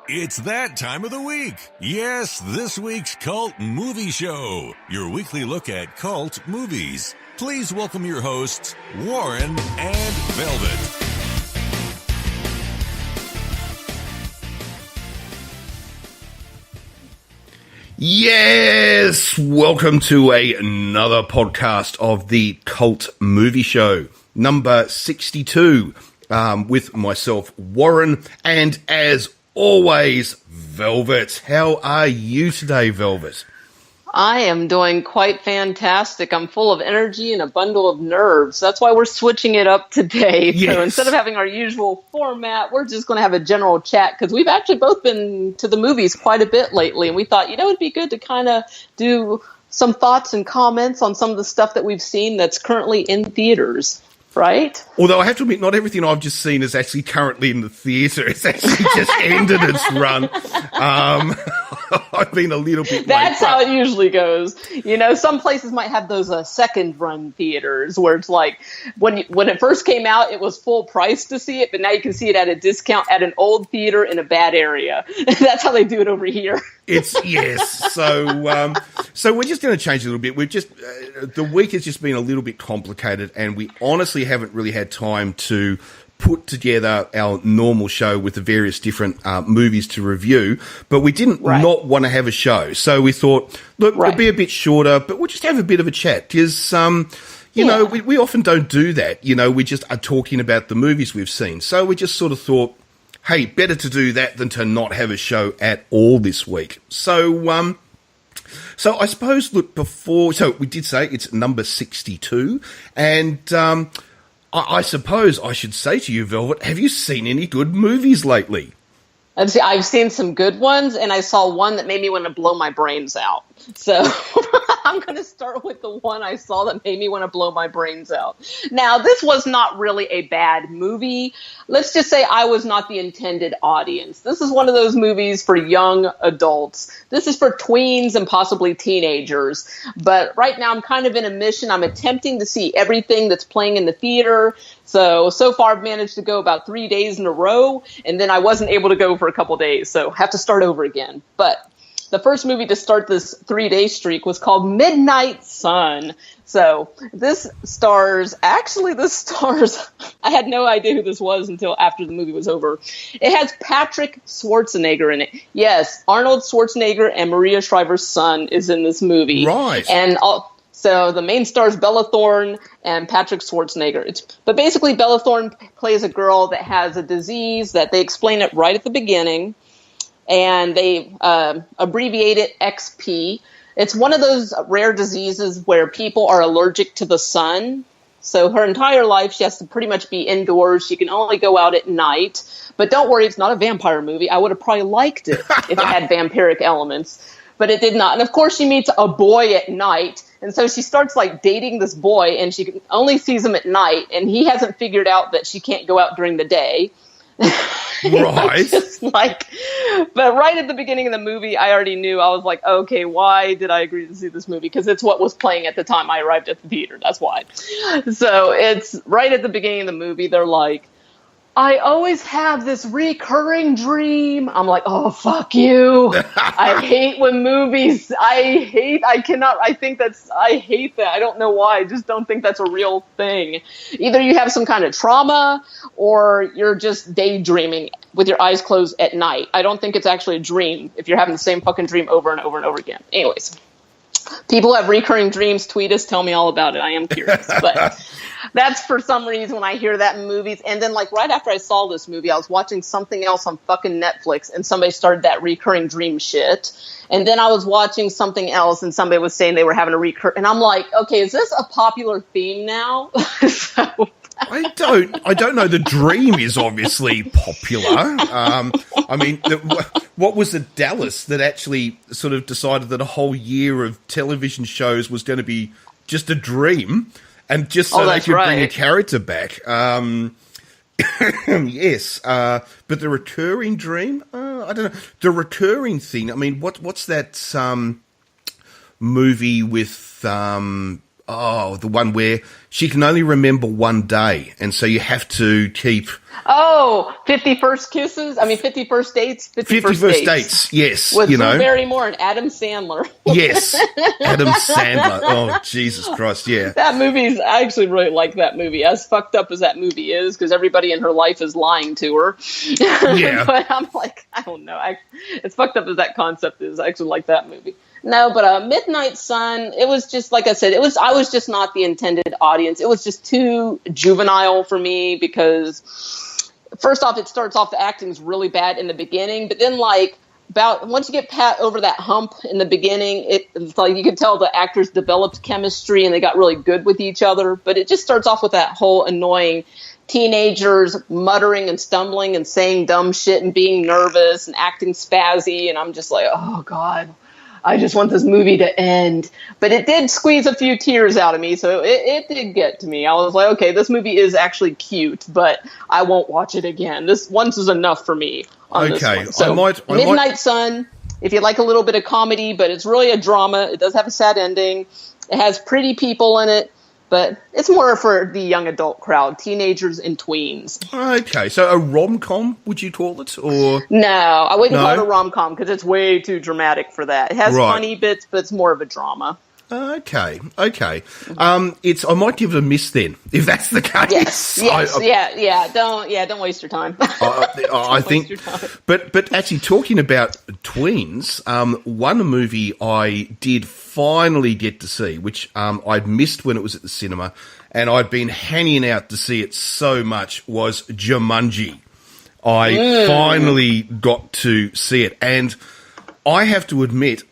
It's that time of the week. Yes, this week's Cult Movie Show, your weekly look at cult movies. Please welcome your hosts, Warren and Velvet. Yes, welcome to another podcast of the Cult Movie Show, number 62, with myself, Warren, and as always, Velvet. How are you today, Velvet? I am doing quite fantastic. I'm full of energy and a bundle of nerves. That's why we're switching it up today. Yes. So instead of having our usual format, we're just going to have a general chat because we've actually both been to the movies quite a bit lately. And we thought, it'd be good to kind of do some thoughts and comments on some of the stuff that we've seen that's currently in theaters. Right? Although I have to admit, not everything I've just seen is actually currently in the theatre. It's actually just ended its run. I've been a little bit That's late, how it usually goes. Some places might have those second-run theaters where it's like when it first came out, it was full price to see it, but now you can see it at a discount at an old theater in a bad area. That's how they do it over here. Yes. So we're just going to change a little bit. We've just the week has just been a little bit complicated, and we honestly haven't really had time to put together our normal show with the various different movies to review. But we didn't not want to have a show, so we thought, look, it'll be a bit shorter, but we'll just have a bit of a chat because you know, we often don't do that. We just are talking about the movies we've seen. So we just sort of thought, hey, better to do that than to not have a show at all this week. So I suppose, look, so we did say it's number 62, and I suppose I should say to you, Velvet, have you seen any good movies lately? I've seen some good ones, and I saw one that made me want to blow my brains out. So I'm going to start with the one I saw that made me want to blow my brains out. Now, this was not really a bad movie. Let's just say I was not the intended audience. This is one of those movies for young adults. This is for tweens and possibly teenagers. But right now I'm kind of in a mission. I'm attempting to see everything that's playing in the theater. So far I've managed to go about 3 days in a row, and then I wasn't able to go for a couple days, so have to start over again. But the first movie to start this 3-day streak was called Midnight Sun. So this stars, I had no idea who this was until after the movie was over. It has Patrick Schwarzenegger in it. Yes, Arnold Schwarzenegger and Maria Shriver's son is in this movie. Right. And so the main star is Bella Thorne and Patrick Schwarzenegger. But basically Bella Thorne plays a girl that has a disease that they explain it right at the beginning. And they abbreviate it XP. It's one of those rare diseases where people are allergic to the sun. So her entire life, she has to pretty much be indoors. She can only go out at night. But don't worry, it's not a vampire movie. I would have probably liked it if it had vampiric elements. But it did not. And of course, she meets a boy at night. And so she starts dating this boy, and she only sees him at night. And he hasn't figured out that she can't go out during the day. Right. But right at the beginning of the movie, I already knew. I was like, okay, why did I agree to see this movie? Because it's what was playing at the time I arrived at the theater. That's why. So it's right at the beginning of the movie. They're like, I always have this recurring dream. I'm like, oh, fuck you. I hate when movies, I hate that. I don't know why. I just don't think that's a real thing. Either you have some kind of trauma or you're just daydreaming with your eyes closed at night. I don't think it's actually a dream if you're having the same fucking dream over and over and over again. Anyways, people who have recurring dreams, tweet us, tell me all about it. I am curious. But that's for some reason when I hear that in movies. And then right after I saw this movie, I was watching something else on fucking Netflix, and somebody started that recurring dream shit. And then I was watching something else, and somebody was saying they were having a and I'm like, okay, is this a popular theme now? I don't know. The dream is obviously popular. What was it, Dallas, that actually sort of decided that a whole year of television shows was going to be just a dream, and just so they could bring a character back? Yes, but the recurring dream, I don't know. The recurring thing. I mean, what's that movie with the one where she can only remember one day, and so you have to keep... Oh, 51st Kisses? I mean, 51st Dates? 51st Dates, yes. With Drew Barrymore and Adam Sandler. Yes, Adam Sandler. Oh, Jesus Christ, yeah. I actually really like that movie, as fucked up as that movie is, because everybody in her life is lying to her. Yeah. But I'm like, I don't know. As fucked up as that concept is, I actually like that movie. No, but Midnight Sun, it was just, like I said, I was just not the intended audience. It was just too juvenile for me because, first off, it starts off, the acting's really bad in the beginning, but then, like, once you get over that hump in the beginning, it's like you can tell the actors developed chemistry and they got really good with each other, but it just starts off with that whole annoying teenagers muttering and stumbling and saying dumb shit and being nervous and acting spazzy, and I'm just like, oh, God. I just want this movie to end. But it did squeeze a few tears out of me, so it did get to me. I was like, okay, this movie is actually cute, but I won't watch it again. This once is enough for me on this one. So, Midnight Sun, if you like a little bit of comedy, but it's really a drama. It does have a sad ending. It has pretty people in it. But it's more for the young adult crowd, teenagers and tweens. Okay, so a rom-com, would you call it? Or no, I wouldn't call it a rom-com because it's way too dramatic for that. It has funny bits, but it's more of a drama. Okay. I might give it a miss then, if that's the case. Yes, Don't waste your time. I think. But actually, talking about tweens, one movie I did finally get to see, which I'd missed when it was at the cinema, and I'd been hanging out to see it so much, was Jumanji. I finally got to see it, and I have to admit,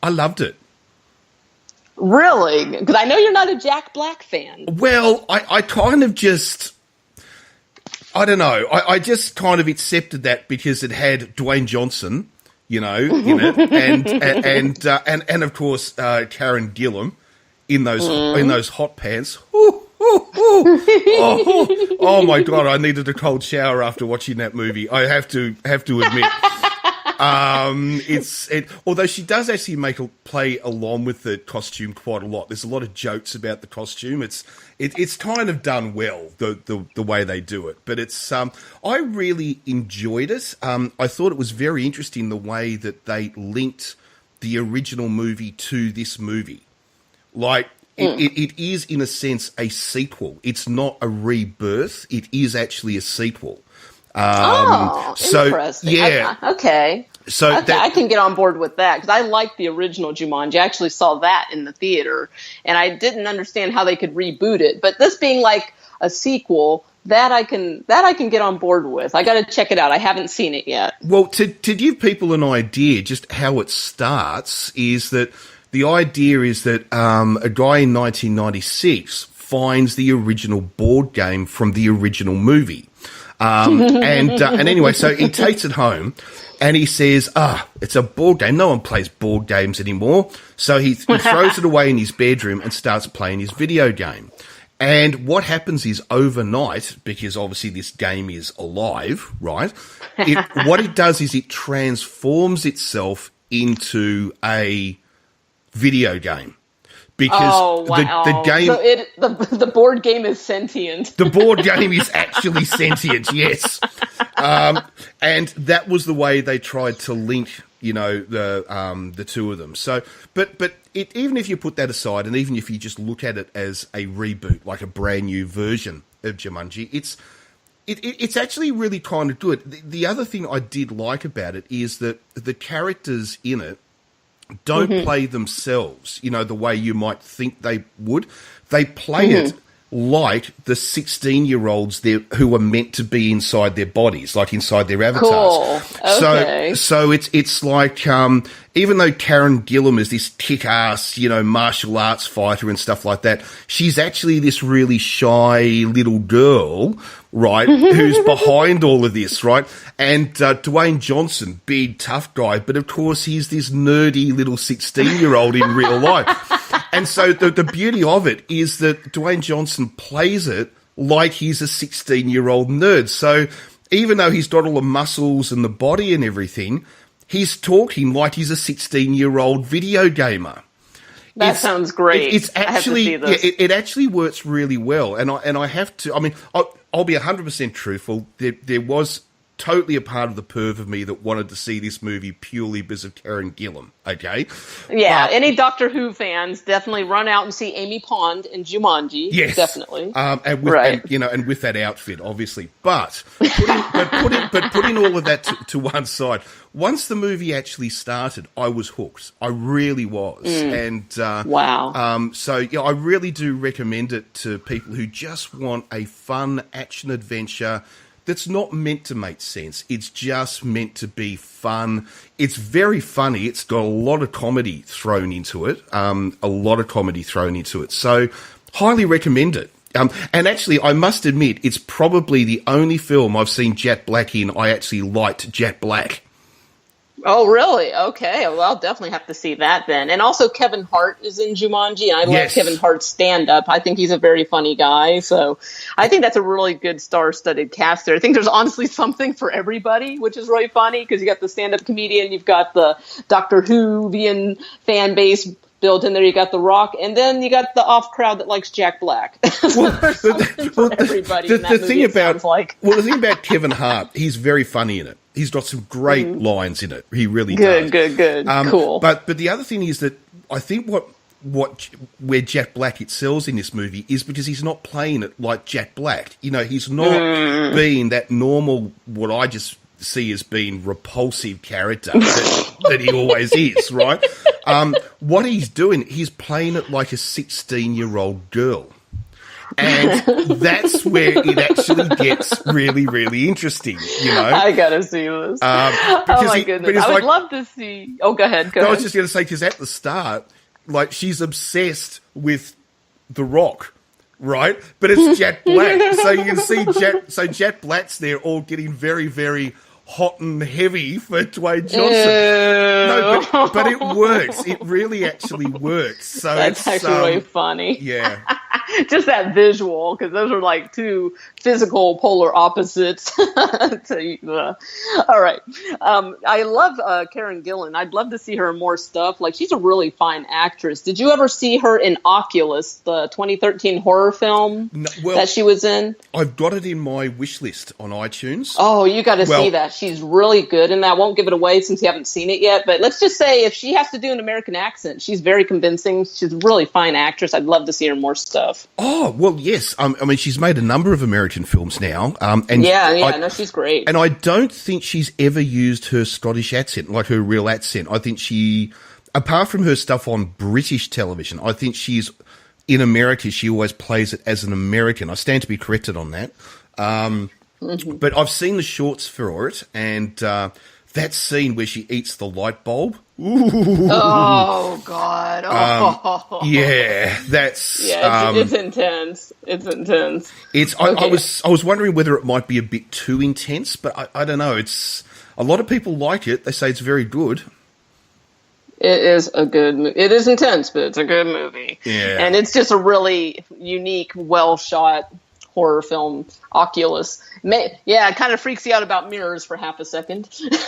I loved it. Really? Because I know you're not a Jack Black fan. Well, I kind of just... I don't know. I just kind of accepted that because it had Dwayne Johnson, in it, and of course Karen Gillan in those hot pants. Oh my God! I needed a cold shower after watching that movie. I have to admit. Although she does actually play along with the costume quite a lot. There's a lot of jokes about the costume. It's kind of done well, the way they do it. But I really enjoyed it. I thought it was very interesting the way that they linked the original movie to this movie. Like, it is in a sense a sequel. It's not a rebirth. It is actually a sequel. Interesting. Yeah. Okay. I can get on board with that because I like the original Jumanji. I actually saw that in the theater, and I didn't understand how they could reboot it. But this being like a sequel, that I can get on board with. I got to check it out. I haven't seen it yet. Well, to give people an idea, just how it starts is that the idea is that a guy in 1996 finds the original board game from the original movie. And anyway, so he takes it home and he says, it's a board game. No one plays board games anymore. So he throws it away in his bedroom and starts playing his video game. And what happens is overnight, because obviously this game is alive, right? What it does is it transforms itself into a video game. Because the game... So the board game is sentient. The board game is actually sentient, yes. And that was the way they tried to link, the two of them. So, but even if you put that aside, and even if you just look at it as a reboot, like a brand new version of Jumanji, it's actually really kind of good. The other thing I did like about it is that the characters in it don't play themselves, the way you might think they would. They play it like the 16-year-olds who are meant to be inside their bodies, like inside their avatars. Cool. Okay. So it's like, even though Karen Gillan is this kick-ass, martial arts fighter and stuff like that, she's actually this really shy little girl, right, who's behind all of this, right? And Dwayne Johnson, big, tough guy, but of course he's this nerdy little 16-year-old in real life. And so the beauty of it is that Dwayne Johnson plays it like he's a 16-year-old nerd. So even though he's got all the muscles and the body and everything, he's talking like he's a 16-year-old video gamer. That sounds great. It's actually, I have to see this. it actually works really well. And I have to, I mean, I'll be 100% truthful. There was totally a part of the perv of me that wanted to see this movie purely because of Karen Gillan. Okay. Yeah. Any Doctor Who fans definitely run out and see Amy Pond in Jumanji. Yes, Definitely. And with that outfit, obviously. But putting all of that to one side, once the movie actually started, I was hooked. I really was. And wow. So yeah, I really do recommend it to people who just want a fun action adventure that's not meant to make sense. It's just meant to be fun. It's very funny. It's got a lot of comedy thrown into it. So highly recommend it. And actually, I must admit, it's probably the only film I've seen Jack Black in I actually liked Jack Black. Oh, really? Okay. Well, I'll definitely have to see that then. And also Kevin Hart is in Jumanji, and I love Kevin Hart's stand-up. I think he's a very funny guy. So I think that's a really good star-studded cast there. I think there's honestly something for everybody, which is really funny because you got the stand-up comedian, you've got the Doctor Whovian fan base built in there, you got The Rock, and then you got the off crowd that likes Jack Black. So there's something for everybody in that movie, the thing about Kevin Hart, he's very funny in it. He's got some great lines in it. He really does. Good. Cool. But the other thing is that I think where Jack Black excels in this movie is because he's not playing it like Jack Black. You know, he's not being that normal, what I just see as being repulsive character that he always is, right? What he's doing, he's playing it like a 16-year-old girl. And that's where it actually gets really, really interesting, you know? I gotta see this. Oh my goodness. I would love to see... Oh, go ahead. I was just going to say, because at the start, like, she's obsessed with The Rock, right? But it's Jack Black. So you can see Jack Black's there all getting very, very hot and heavy for Dwayne Johnson. No, but it works. It really actually works. So that's actually really funny. Yeah. Just that visual, because those are like two physical polar opposites. All right. I love Karen Gillan. I'd love to see her in more stuff. Like, she's a really fine actress. Did you ever see her in Oculus, the 2013 horror film that she was in? I've got it in my wish list on iTunes. Oh, you got to see that. She's really good, and I won't give it away since you haven't seen it yet. But let's just say if she has to do an American accent, she's very convincing. She's a really fine actress. I'd love to see her in more stuff. Oh, well, yes. I mean, she's made a number of American films now. No, she's great. And I don't think she's ever used her Scottish accent, like her real accent. I think she, apart from her stuff on British television, I think she's, in America, she always plays it as an American. I stand to be corrected on that. But I've seen the shorts for it, and that scene where she eats the light bulb. Ooh. Oh God! Oh. It's intense. It's intense. I was wondering whether it might be a bit too intense, but I don't know. It's a lot of people like it. They say it's very good. It is a good movie. It is intense, but it's a good movie. Yeah, and it's just a really unique, well shot horror film. Oculus. It kind of freaks you out about mirrors for half a second.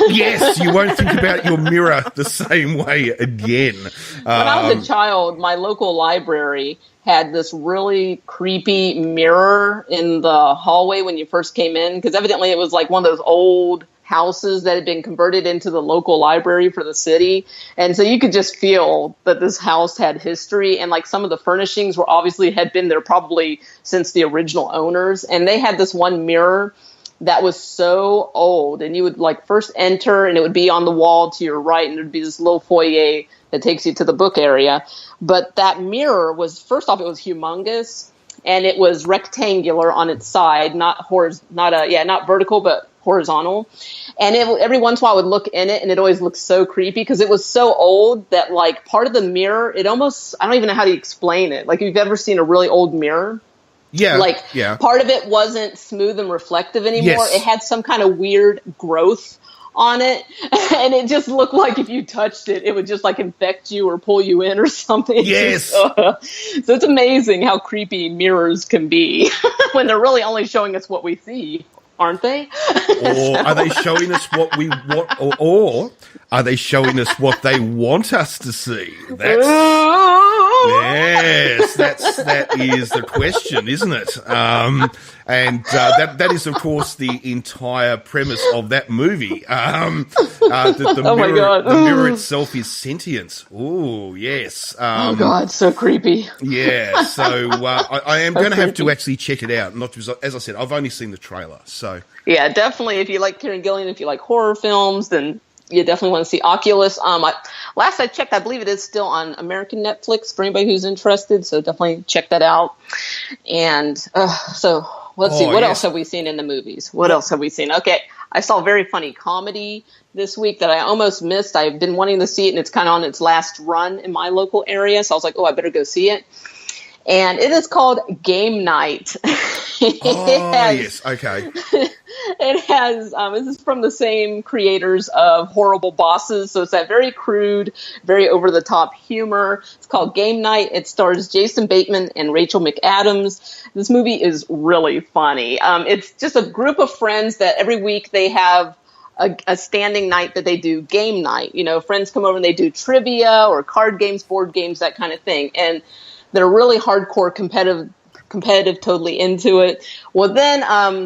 Yes, you won't think about your mirror the same way again. When I was a child, my local library had this really creepy mirror in the hallway when you first came in, because evidently it was like one of those old houses that had been converted into the local library for the city. And so you could just feel that this house had history, and like some of the furnishings were obviously had been there probably since the original owners. And they had this one mirror that was so old, and you would like first enter and it would be on the wall to your right, and there'd be this little foyer that takes you to the book area. But that mirror was, first off, it was humongous, and it was rectangular on its side, not vertical, but horizontal. And every once in a while I would look in it, and it always looked so creepy because it was so old that like part of the mirror, it almost, I don't even know how to explain it. Like, if you've ever seen a really old mirror, part of it wasn't smooth and reflective anymore. Yes. It had some kind of weird growth on it, and it just looked like if you touched it, it would just like infect you or pull you in or something. Yes. So it's amazing how creepy mirrors can be when they're really only showing us what we see aren't they? Or are they showing us what we want, or are they showing us what they want us to see? That is the question, isn't it? That is, of course, the entire premise of that movie. That the mirror itself is sentient. Oh, yes. Oh God, so creepy. Yeah, so I am going to have to actually check it out. Not because, as I said, I've only seen the trailer. So yeah, definitely. If you like Kieran Gillian, if you like horror films, then you definitely want to see Oculus. Last I checked, I believe it is still on American Netflix for anybody who's interested. So definitely check that out. And so let's see, what else have we seen in the movies? What else have we seen? Okay, I saw a very funny comedy this week that I almost missed. I've been wanting to see it, and it's kind of on its last run in my local area. So I was like, I better go see it. And it is called Game Night. Yes, okay. It has, this is from the same creators of Horrible Bosses, so it's that very crude, very over-the-top humor. It's called Game Night. It stars Jason Bateman and Rachel McAdams. This movie is really funny. It's just a group of friends that every week they have a standing night that they do game night. You know, friends come over and they do trivia or card games, board games, that kind of thing. And they're really hardcore competitive, totally into it. Well, then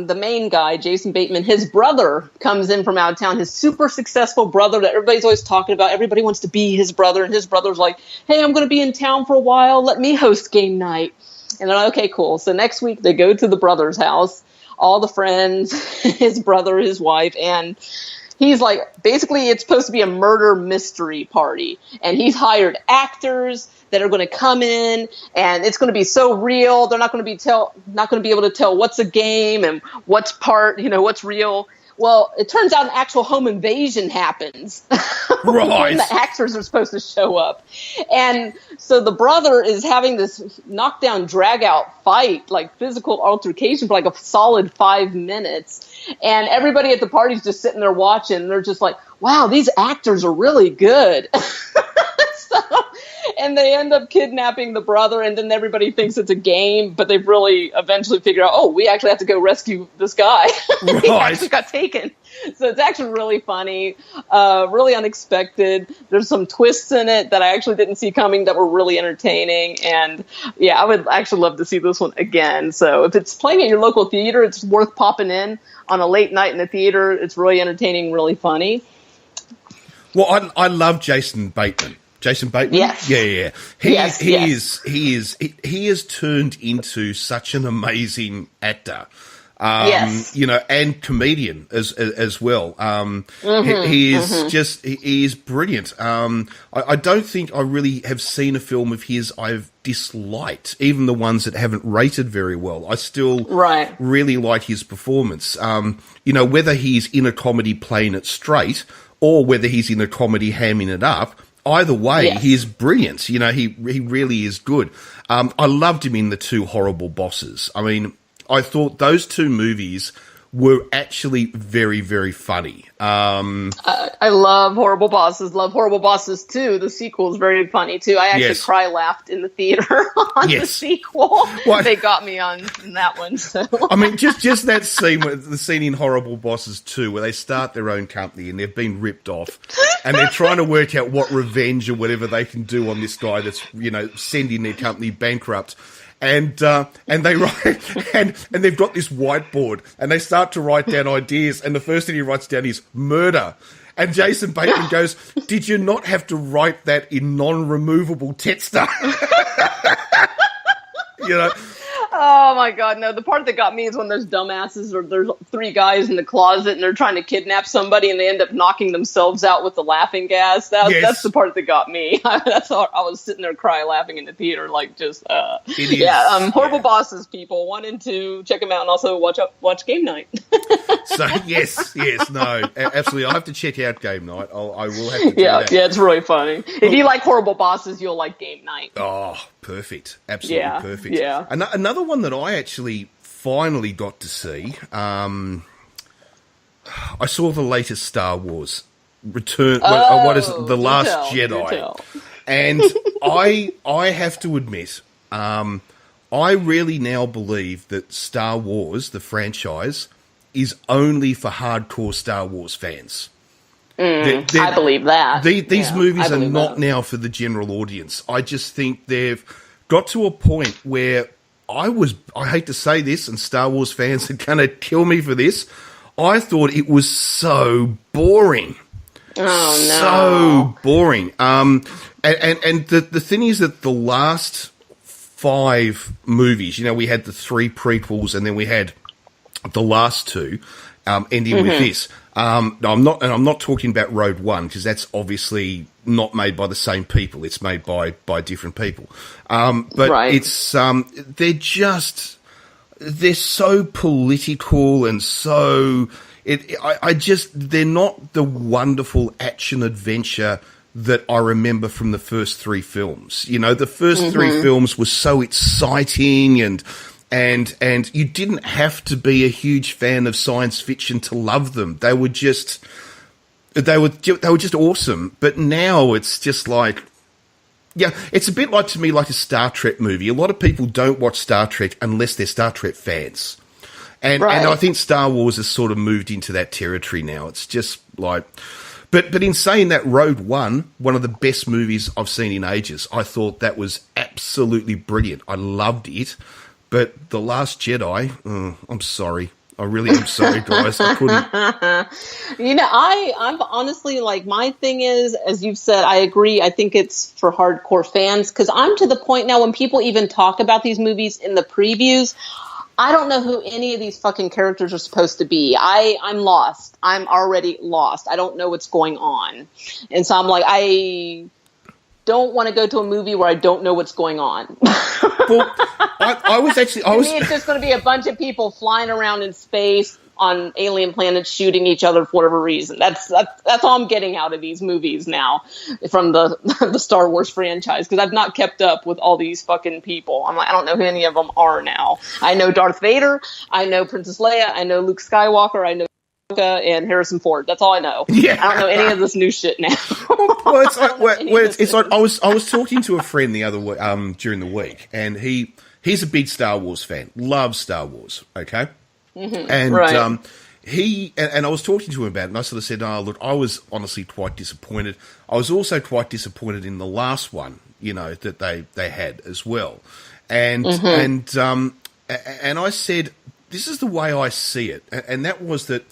the main guy, Jason Bateman, his brother comes in from out of town, his super successful brother that everybody's always talking about. Everybody wants to be his brother, and his brother's like, hey, I'm going to be in town for a while. Let me host game night. And they're like, okay, cool. So next week they go to the brother's house, all the friends, his brother, his wife, and he's like, basically it's supposed to be a murder mystery party, and he's hired actors that are going to come in, and it's going to be so real. They're not going to be able to tell what's a game and what's what's real. Well, it turns out an actual home invasion happens. Right. And the actors are supposed to show up. And so the brother is having this knockdown, drag-out fight, like physical altercation for like a solid 5 minutes. And everybody at the party's just sitting there watching. They're just like, wow, these actors are really good. And they end up kidnapping the brother, and then everybody thinks it's a game, but they've really eventually figured out, we actually have to go rescue this guy. Right. He actually got taken. So it's actually really funny, really unexpected. There's some twists in it that I actually didn't see coming that were really entertaining. And yeah, I would actually love to see this one again. So if it's playing at your local theater, it's worth popping in on a late night in the theater. It's really entertaining, really funny. Well, I love Jason Bateman. Jason Bateman? Yes. Yeah. He has turned into such an amazing actor. And comedian as well. He is brilliant. I don't think I really have seen a film of his I've disliked, even the ones that haven't rated very well. I still really like his performance. Whether he's in a comedy playing it straight or whether he's in a comedy hamming it up, either way, he is brilliant. He really is good. I loved him in The Two Horrible Bosses. I mean, I thought those two movies were actually very, very funny. I love Horrible Bosses. Love Horrible Bosses 2. The sequel is very funny, too. I actually laughed in the theater on the sequel. They got me on that one. So. I mean, just that scene, the scene in Horrible Bosses 2 where they start their own company and they've been ripped off and they're trying to work out what revenge or whatever they can do on this guy that's, sending their company bankrupt. And they write, and they've got this whiteboard, and they start to write down ideas, and the first thing he writes down is murder. And Jason Bateman goes, "Did you not have to write that in non-removable texter?" Oh my God, no. The part that got me is when there's dumbasses or there's three guys in the closet and they're trying to kidnap somebody and they end up knocking themselves out with the laughing gas. That's the part that got me. That's how I was sitting there crying, laughing in the theater, like just, Horrible Bosses, people. 1 and 2, check them out, and also watch Game Night. So, yes, no, absolutely. I'll have to check out Game Night. I will have to do that. Yeah, it's really funny. If you like Horrible Bosses, you'll like Game Night. Oh, perfect. Absolutely perfect. Yeah. Another one that I actually finally got to see, I saw the latest Star Wars Return. What is it? The Last Jedi. And I have to admit, I really now believe that Star Wars, the franchise, is only for hardcore Star Wars fans. I believe that. These movies are not now for the general audience. I just think they've got to a point where I hate to say this, and Star Wars fans are going to kill me for this, I thought it was so boring. Oh, no. So boring. And the thing is that the last 5 movies, we had the 3 prequels and then we had the last 2, ending with this. I'm not talking about Rogue One, because that's obviously not made by the same people. It's made by different people. But it's, they're so political and so, they're not the wonderful action adventure that I remember from the first 3 films. The first 3 films were so exciting and you didn't have to be a huge fan of science fiction to love them. They were just awesome. But now it's just like, it's a bit like, to me, like a Star Trek movie. A lot of people don't watch Star Trek unless they're Star Trek fans. And I think Star Wars has sort of moved into that territory now. It's just like, but in saying that, Rogue One, one of the best movies I've seen in ages. I thought that was absolutely brilliant. I loved it. But The Last Jedi, I'm sorry. I really am sorry, guys. I couldn't. I'm honestly, like, my thing is, as you've said, I agree. I think it's for hardcore fans, because I'm to the point now when people even talk about these movies in the previews, I don't know who any of these fucking characters are supposed to be. I'm lost. I'm already lost. I don't know what's going on. And so I'm like, I don't want to go to a movie where I don't know what's going on. Well, I was To me, it's just going to be a bunch of people flying around in space on alien planets shooting each other for whatever reason. That's all I'm getting out of these movies now from the Star Wars franchise, because I've not kept up with all these fucking people. I'm like, I don't know who any of them are now. I know Darth Vader, I know Princess Leia, I know Luke Skywalker, I know and Harrison Ford. That's all I know. Yeah. I don't know any of this new shit now. Well, it's like I was talking to a friend the other during the week, and he's a big Star Wars fan, loves Star Wars. Okay, and and I was talking to him about it, and I sort of said, "Oh, look, I was honestly quite disappointed. I was also quite disappointed in the last one, that they had as well." And I said, "This is the way I see it," and that was that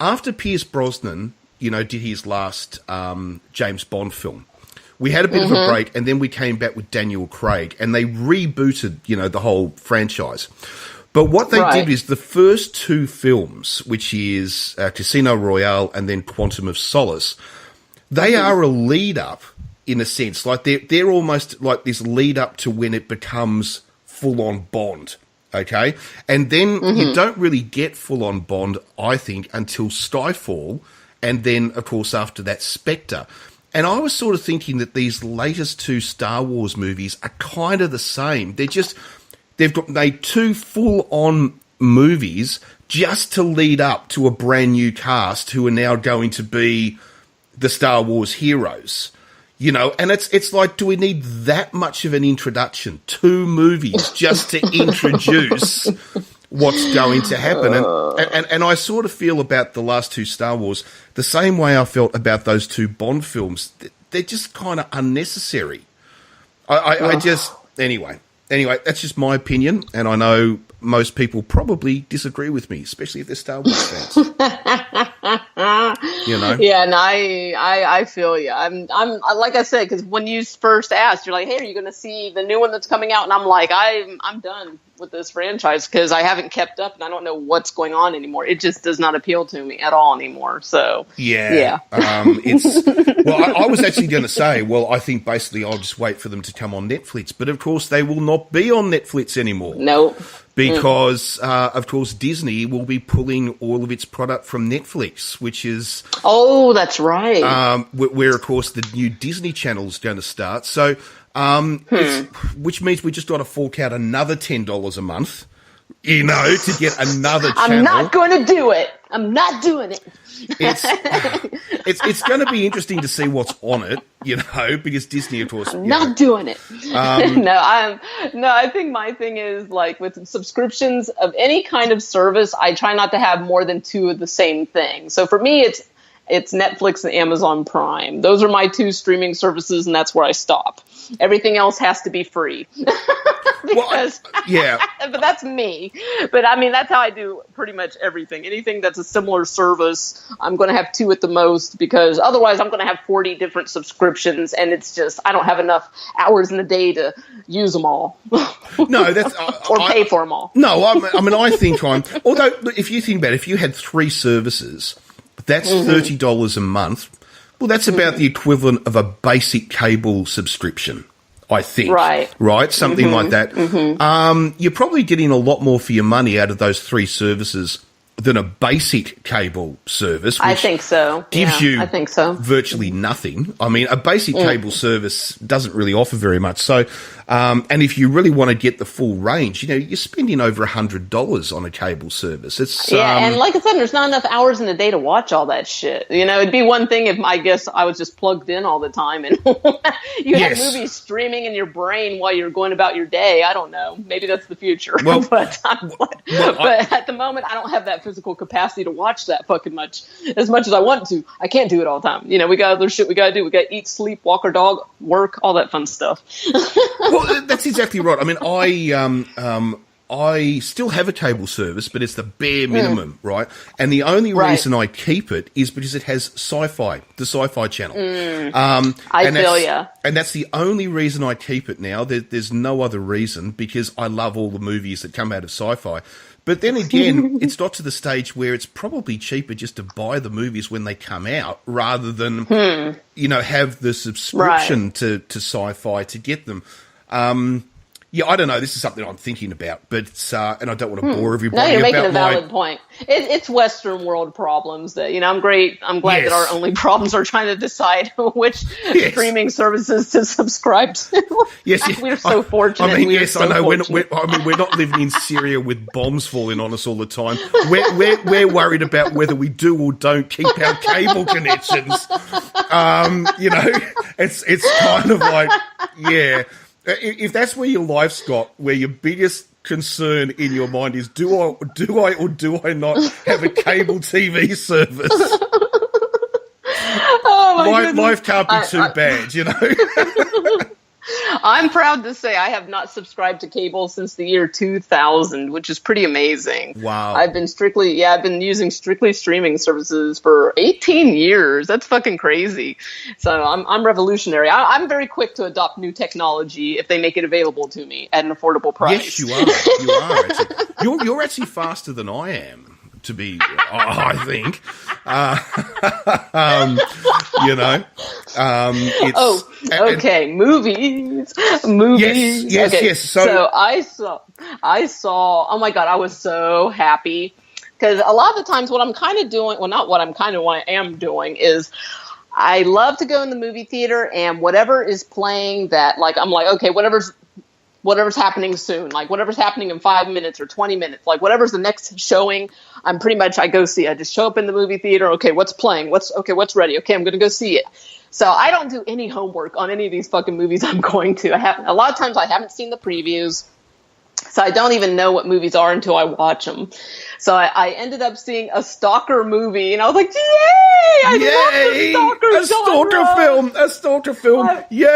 after Pierce Brosnan, did his last James Bond film, we had a bit of a break, and then we came back with Daniel Craig, and they rebooted, the whole franchise. But what they did is the first 2 films, which is Casino Royale and then Quantum of Solace, they are a lead up in a sense. Like they're almost like this lead up to when it becomes full on Bond. Okay, and then you don't really get full on Bond, I think, until Skyfall, and then of course after that Spectre. And I was sort of thinking that these latest 2 Star Wars movies are kind of the same. They've made 2 full on movies just to lead up to a brand new cast who are now going to be the Star Wars heroes. And it's like, do we need that much of an introduction? 2 movies just to introduce what's going to happen. And I sort of feel about the last 2 Star Wars the same way I felt about those 2 Bond films. They're just kind of unnecessary. Anyway, that's just my opinion. And I know most people probably disagree with me, especially if they're Star Wars fans. Yeah, and I feel you. I'm like I said, because when you first asked, you're like, "Hey, are you going to see the new one that's coming out?" And I'm like, I'm done with this franchise because I haven't kept up and I don't know what's going on anymore. It just does not appeal to me at all anymore. So yeah. I was actually going to say, I think basically I'll just wait for them to come on Netflix, but of course they will not be on Netflix anymore. Nope. Because, of course, Disney will be pulling all of its product from Netflix, which is... Oh, that's right. Where, of course, the new Disney Channel is going to start. So, which means we just got to fork out another $10 a month you know, to get another channel. I'm not going to do it. I'm not doing it. It's going to be interesting to see what's on it, you know, because Disney, of course, I'm not doing it. I think my thing is, like, with subscriptions of any kind of service, I try not to have more than two of the same thing. So for me, it's Netflix and Amazon Prime. Those are my two streaming services, and that's where I stop. Everything else has to be free. Because, but that's me. But I mean, that's how I do pretty much everything. Anything that's a similar service, I'm going to have two at the most, because otherwise I'm going to have 40 different subscriptions, and it's just, I don't have enough hours in the day to use them all. No, that's or pay for them all. No, I mean, I think although if you think about it, if you had three services, that's $30 a month. Well, that's about the equivalent of a basic cable subscription, I think. Right? Something like that. You're probably getting a lot more for your money out of those three services than a basic cable service, which I think so. gives you I think so. virtually nothing. I mean, a basic cable service doesn't really offer very much. So, and if you really want to get the full range, you know, you're spending over $100 on a cable service. It's and like I said, there's not enough hours in the day to watch all that shit. You know, it'd be one thing if I was just plugged in all the time and you had movies streaming in your brain while you're going about your day. I don't know. Maybe that's the future. Well, but at the moment, I don't have that physical capacity to watch that fucking much as I want to. I can't do it all the time. You know, we got other shit we got to do. We got to eat, sleep, walk our dog, work, all that fun stuff. Well, that's exactly right. I mean, I still have a cable service, but it's the bare minimum, right? And the only reason I keep it is because it has Sci-Fi, the Sci-Fi channel. I feel ya. And that's the only reason I keep it now. There's no other reason, because I love all the movies that come out of Sci-Fi. But then again, it's got to the stage where it's probably cheaper just to buy the movies when they come out rather than, you know, have the subscription to Sci-Fi to get them. Yeah, I don't know. This is something I'm thinking about, but and I don't want to bore everybody. No, you're making about a valid point. It's Western world problems that, you know, I'm glad that our only problems are trying to decide which streaming services to subscribe to. Yes, we're so fortunate. I mean, yes, I know. We're not living in Syria with bombs falling on us all the time. We're worried about whether we do or don't keep our cable connections. You know, it's kind of like, yeah. If that's where your life's got, where your biggest concern in your mind is, do I or do I not have a cable TV service? Oh my life can't be too bad, you know. I'm proud to say I have not subscribed to cable since the year 2000, which is pretty amazing. Wow. I've been using strictly streaming services for 18 years. That's fucking crazy. So I'm revolutionary. I'm very quick to adopt new technology if they make it available to me at an affordable price. Yes, you are. You are. Actually. You're actually faster than I am. To be, I think, you know, it's okay, movies. Yes, okay. yes. So I saw. Oh my god, I was so happy, because a lot of the times what I'm kind of doing, well, not what I'm kind of what I am doing is, I love to go in the movie theater and whatever is playing that, like, I'm like, okay, whatever's happening soon, like whatever's happening in 5 minutes or 20 minutes, like whatever's the next showing, I go see. I just show up in the movie theater. Okay, what's playing? What's ready? Okay, I'm going to go see it. So I don't do any homework on any of these fucking movies I'm going to. A lot of times I haven't seen the previews, so I don't even know what movies are until I watch them. So I ended up seeing a Stalker movie, and I was like, yay! I love the Stalker film. Yay!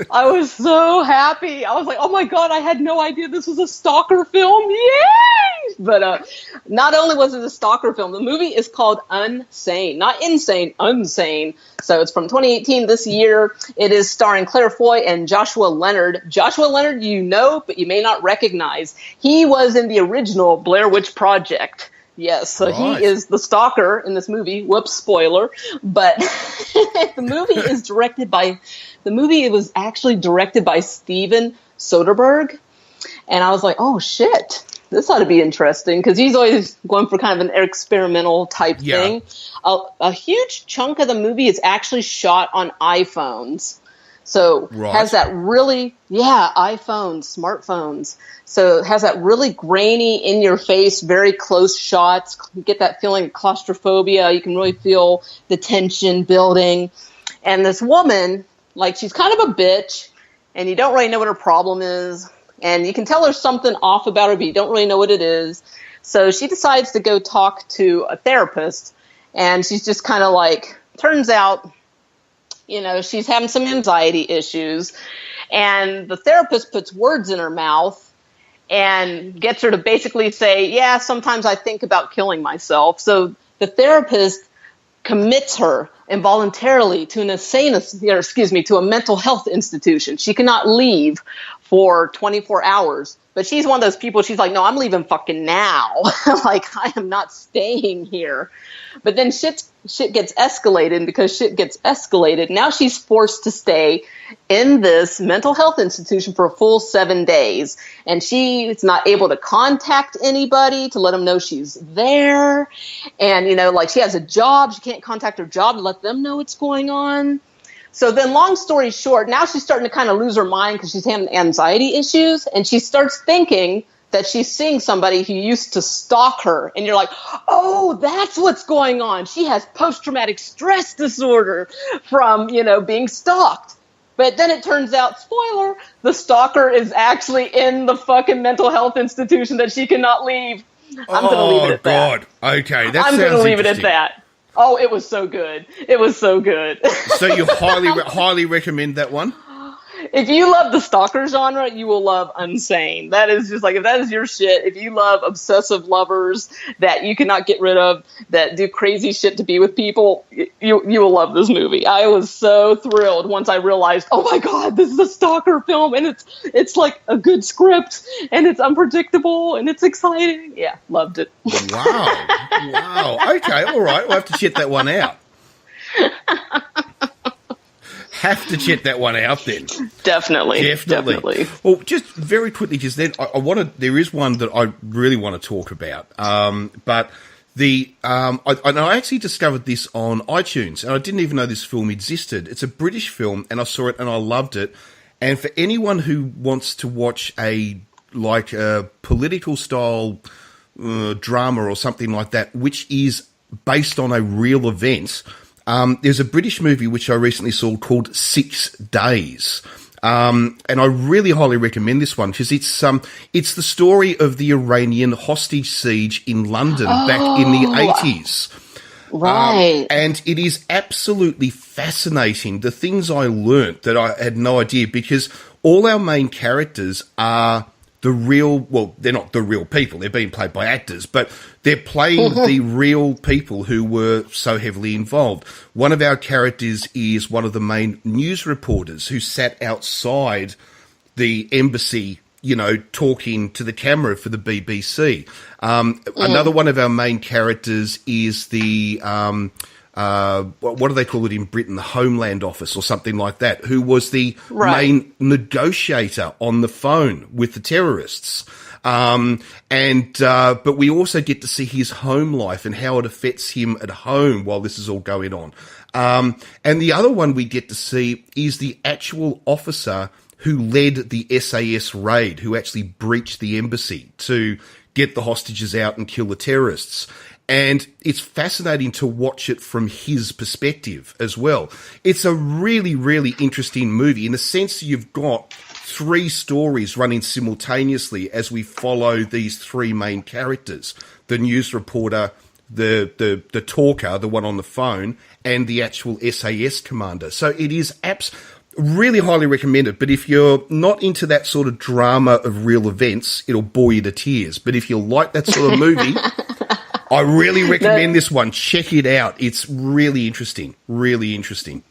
I was so happy. I was like, oh my god, I had no idea this was a Stalker film. Yay! But not only was it a Stalker film, the movie is called Unsane. Not Insane, Unsane. So it's from 2018, this year. It is starring Claire Foy and Joshua Leonard. Joshua Leonard, you know, but you may not recognize. He was in the original Blair Witch Project. Yes, so He is the stalker in this movie. Whoops, spoiler. But the movie was actually directed by Steven Soderbergh. And I was like, oh shit, this ought to be interesting, because he's always going for kind of an experimental type thing. A huge chunk of the movie is actually shot on iPhones. So Right. has that really, iPhones, smartphones. So it has that really grainy, in your face, very close shots. You get that feeling of claustrophobia. You can really feel the tension building. And this woman, like, she's kind of a bitch, and you don't really know what her problem is. And you can tell there's something off about her, but you don't really know what it is. So she decides to go talk to a therapist. And she's just kind of like, turns out, she's having some anxiety issues, and the therapist puts words in her mouth and gets her to basically say, yeah, sometimes I think about killing myself. So the therapist commits her involuntarily to to a mental health institution. She cannot leave for 24 hours. But she's one of those people, she's like, no, I'm leaving fucking now. Like, I am not staying here. But then shit gets escalated, and because shit gets escalated, now she's forced to stay in this mental health institution for a full 7 days. And she's not able to contact anybody to let them know she's there. And, she has a job. She can't contact her job to let them know what's going on. So then, long story short, now she's starting to kind of lose her mind because she's having anxiety issues, and she starts thinking that she's seeing somebody who used to stalk her. And you're like, oh, that's what's going on. She has post-traumatic stress disorder from, being stalked. But then it turns out, spoiler, the stalker is actually in the fucking mental health institution that she cannot leave. I'm going to leave it at that. Oh, God. Okay, that I'm sounds going to leave it at interesting. that. Oh, it was so good. It was so good. So you highly recommend that one? If you love the stalker genre, you will love Unsane. That is just like, if that is your shit, if you love obsessive lovers that you cannot get rid of, that do crazy shit to be with people, you will love this movie. I was so thrilled once I realized, oh my God, this is a stalker film, and it's like a good script, and it's unpredictable, and it's exciting. Yeah, loved it. Wow. Okay, all right. We'll have to check that one out. Have to check that one out then. Definitely. Well, just very quickly, just then, I want to. There is one that I really want to talk about. But I actually discovered this on iTunes, and I didn't even know this film existed. It's a British film, and I saw it and I loved it. And for anyone who wants to watch a political style drama or something like that, which is based on a real event. There's a British movie which I recently saw called 6 Days. And I really highly recommend this one because it's the story of the Iranian hostage siege in London back in the 80s. Right. And it is absolutely fascinating, the things I learnt that I had no idea, because all our main characters are they're not the real people. They're being played by actors, but they're playing the real people who were so heavily involved. One of our characters is one of the main news reporters who sat outside the embassy, talking to the camera for the BBC. Another one of our main characters is the what do they call it in Britain? The Homeland Office or something like that, who was the main negotiator on the phone with the terrorists. But we also get to see his home life and how it affects him at home while this is all going on. And the other one we get to see is the actual officer who led the SAS raid, who actually breached the embassy to get the hostages out and kill the terrorists. And it's fascinating to watch it from his perspective as well. It's a really, really interesting movie in the sense that you've got 3 stories running simultaneously as we follow these 3 main characters: the news reporter, the talker, the one on the phone, and the actual SAS commander. So it is really highly recommended. But if you're not into that sort of drama of real events, it'll bore you to tears. But if you like that sort of movie, I really recommend this one. Check it out. It's really interesting. Really interesting.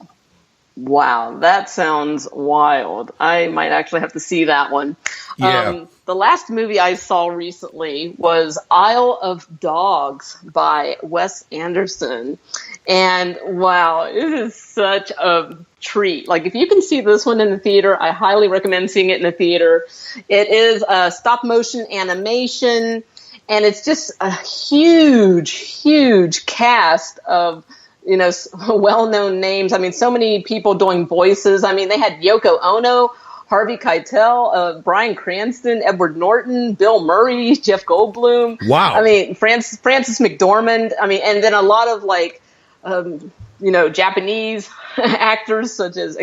Wow, that sounds wild. I might actually have to see that one. Yeah. The last movie I saw recently was Isle of Dogs by Wes Anderson. And wow, it is such a treat. Like, if you can see this one in the theater, I highly recommend seeing it in the theater. It is a stop motion animation. And it's just a huge, huge cast of, well-known names. I mean, so many people doing voices. I mean, they had Yoko Ono, Harvey Keitel, Bryan Cranston, Edward Norton, Bill Murray, Jeff Goldblum. Wow. I mean, Francis McDormand. I mean, and then a lot of Japanese actors such as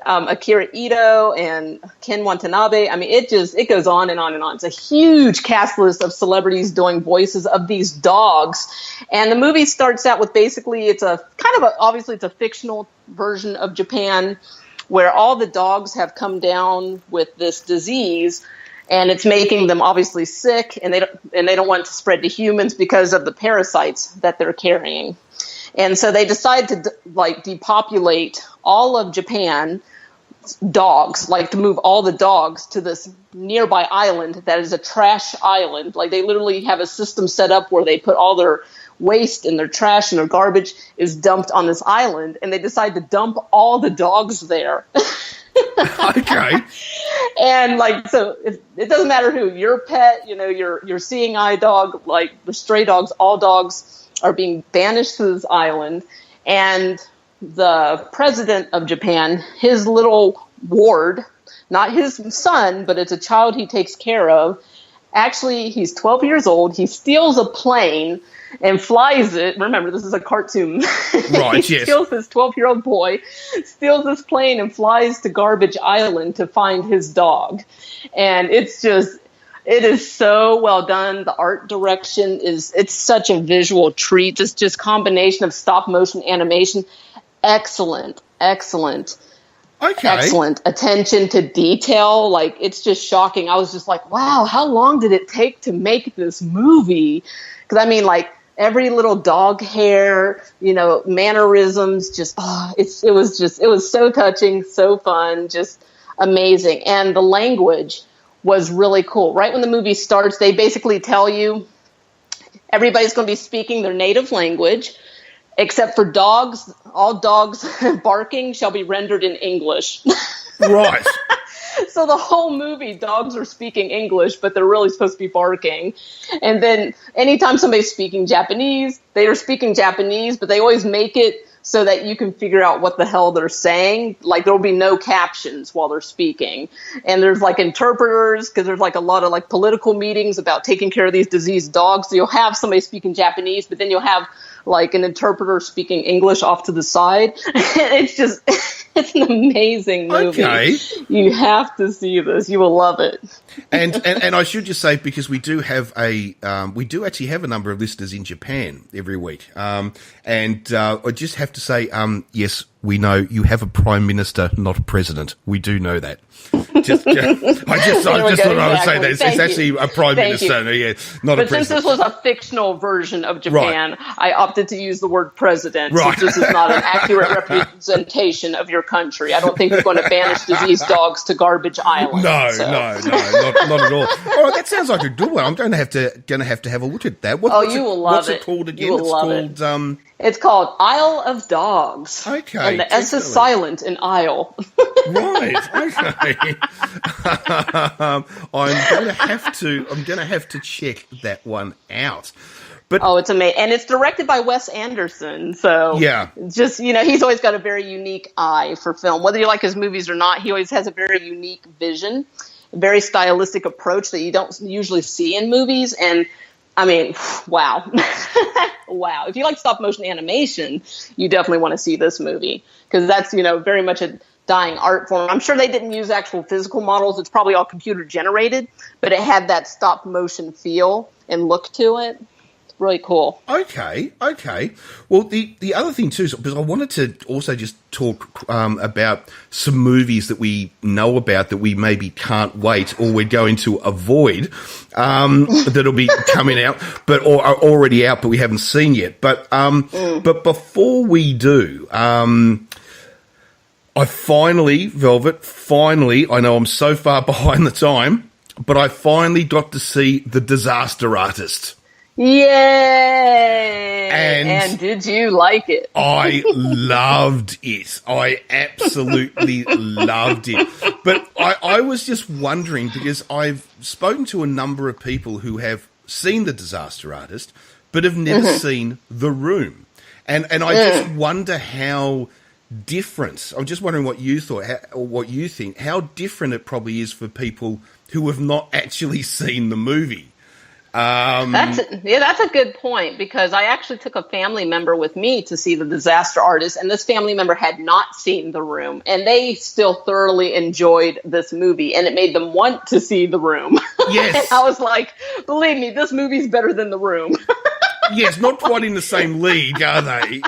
Akira Ito and Ken Watanabe. I mean, it goes on and on and on. It's a huge cast list of celebrities doing voices of these dogs. And the movie starts out with basically, obviously it's a fictional version of Japan where all the dogs have come down with this disease, and it's making them obviously sick, and they don't want it to spread to humans because of the parasites that they're carrying. And so they decide to depopulate all of Japan dogs, to move all the dogs to this nearby island that is a trash island. Like, they literally have a system set up where they put all their waste and their trash and their garbage is dumped on this island, and they decide to dump all the dogs there. Okay. And so it doesn't matter who your pet, your seeing eye dog, the stray dogs, all dogs are being banished to this island. And the president of Japan, his little ward, not his son, but it's a child he takes care of. Actually, he's 12 years old. He steals a plane and flies it. Remember, this is a cartoon. Right, He yes. steals this 12-year-old boy, steals this plane and flies to Garbage Island to find his dog. And it is so well done. The art direction it's such a visual treat. It's just combination of stop motion animation. Excellent. Okay. Excellent attention to detail. It's just shocking. I was just like, wow, how long did it take to make this movie? Because I mean, every little dog hair, mannerisms, it was so touching, so fun, just amazing. And the language was really cool. Right when the movie starts, they basically tell you everybody's going to be speaking their native language. Except for dogs, all dogs barking shall be rendered in English. Right. So the whole movie, dogs are speaking English, but they're really supposed to be barking. And then anytime somebody's speaking Japanese, they are speaking Japanese, but they always make it so that you can figure out what the hell they're saying. There'll be no captions while they're speaking. And there's interpreters, because there's a lot of political meetings about taking care of these diseased dogs. So you'll have somebody speaking Japanese, but then you'll have an interpreter speaking English off to the side. It's an amazing movie. Okay. You have to see this. You will love it. And I should just say, because we do actually have a number of listeners in Japan every week. And I just have to say, yes, we know you have a prime minister, not a president. We do know that. I just thought I would say that it's actually a prime minister, yeah, not a president. But since this was a fictional version of Japan, right, I opted to use the word president. Right. Since this is not an accurate representation of your country. I don't think you're going to banish diseased dogs to Garbage Island. No, not at all. All right, that sounds like a good one. I'm going to have to have a look at that. You will love it. What's it called again? You will love it. It's called Isle of Dogs. Okay. And the S is silent in Isle. Right. Okay. I'm going to have to check that one out. But it's amazing. And it's directed by Wes Anderson. So yeah, just, he's always got a very unique eye for film. Whether you like his movies or not, he always has a very unique vision, a very stylistic approach that you don't usually see in movies. And I mean, wow. Wow. If you like stop motion animation, you definitely want to see this movie, because that's, very much a dying art form. I'm sure they didn't use actual physical models. It's probably all computer generated, but it had that stop motion feel and look to it. It's really cool. Okay. Well, the other thing too, because I wanted to also just talk about some movies that we know about that we maybe can't wait, or we're going to avoid, that'll be coming out, or are already out, but we haven't seen yet. But before we do, I finally, Velvet, I know I'm so far behind the time, but I finally got to see The Disaster Artist. Yay! And did you like it? I loved it. I absolutely loved it. But I was just wondering, because I've spoken to a number of people who have seen The Disaster Artist, but have never seen The Room. And I just wonder how different. I'm just wondering what you thought, or what you think, how different it probably is for people who have not actually seen the movie. That's a good point, because I actually took a family member with me to see The Disaster Artist, and this family member had not seen The Room, and they still thoroughly enjoyed this movie, and it made them want to see The Room. Yes. And I was like, believe me, this movie's better than The Room. Yes, not quite in the same league, are they?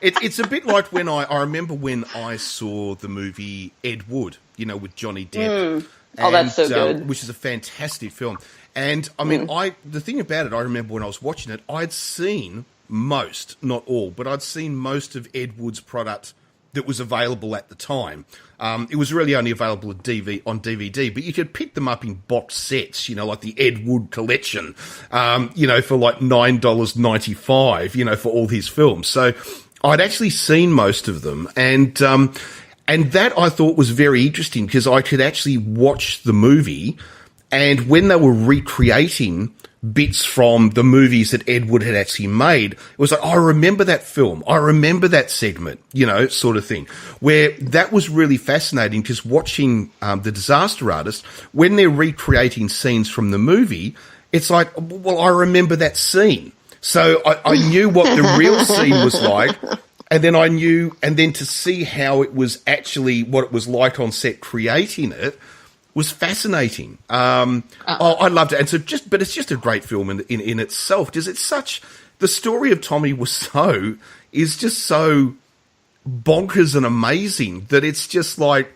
It's a bit like when I remember when I saw the movie Ed Wood, with Johnny Depp. Oh, that's so good. Which is a fantastic film. And, I mean, the thing about it, I remember when I was watching it, I'd seen most, not all, but I'd seen most of Ed Wood's product that was available at the time. It was really only available on DVD, but you could pick them up in box sets, like the Ed Wood collection, for like $9.95, for all his films. So I'd actually seen most of them, and that I thought was very interesting, because I could actually watch the movie. And when they were recreating bits from the movies that Ed Wood had actually made, it was like, I remember that film. I remember that segment, sort of thing. Where that was really fascinating, because watching The Disaster Artist, when they're recreating scenes from the movie, it's like, well, I remember that scene. So I knew what the real scene was like. And then and then to see how it was actually, what it was like on set creating it, was fascinating. I loved it. And so but it's just a great film in itself, because the story of Tommy Wiseau is just so bonkers and amazing that it's just like,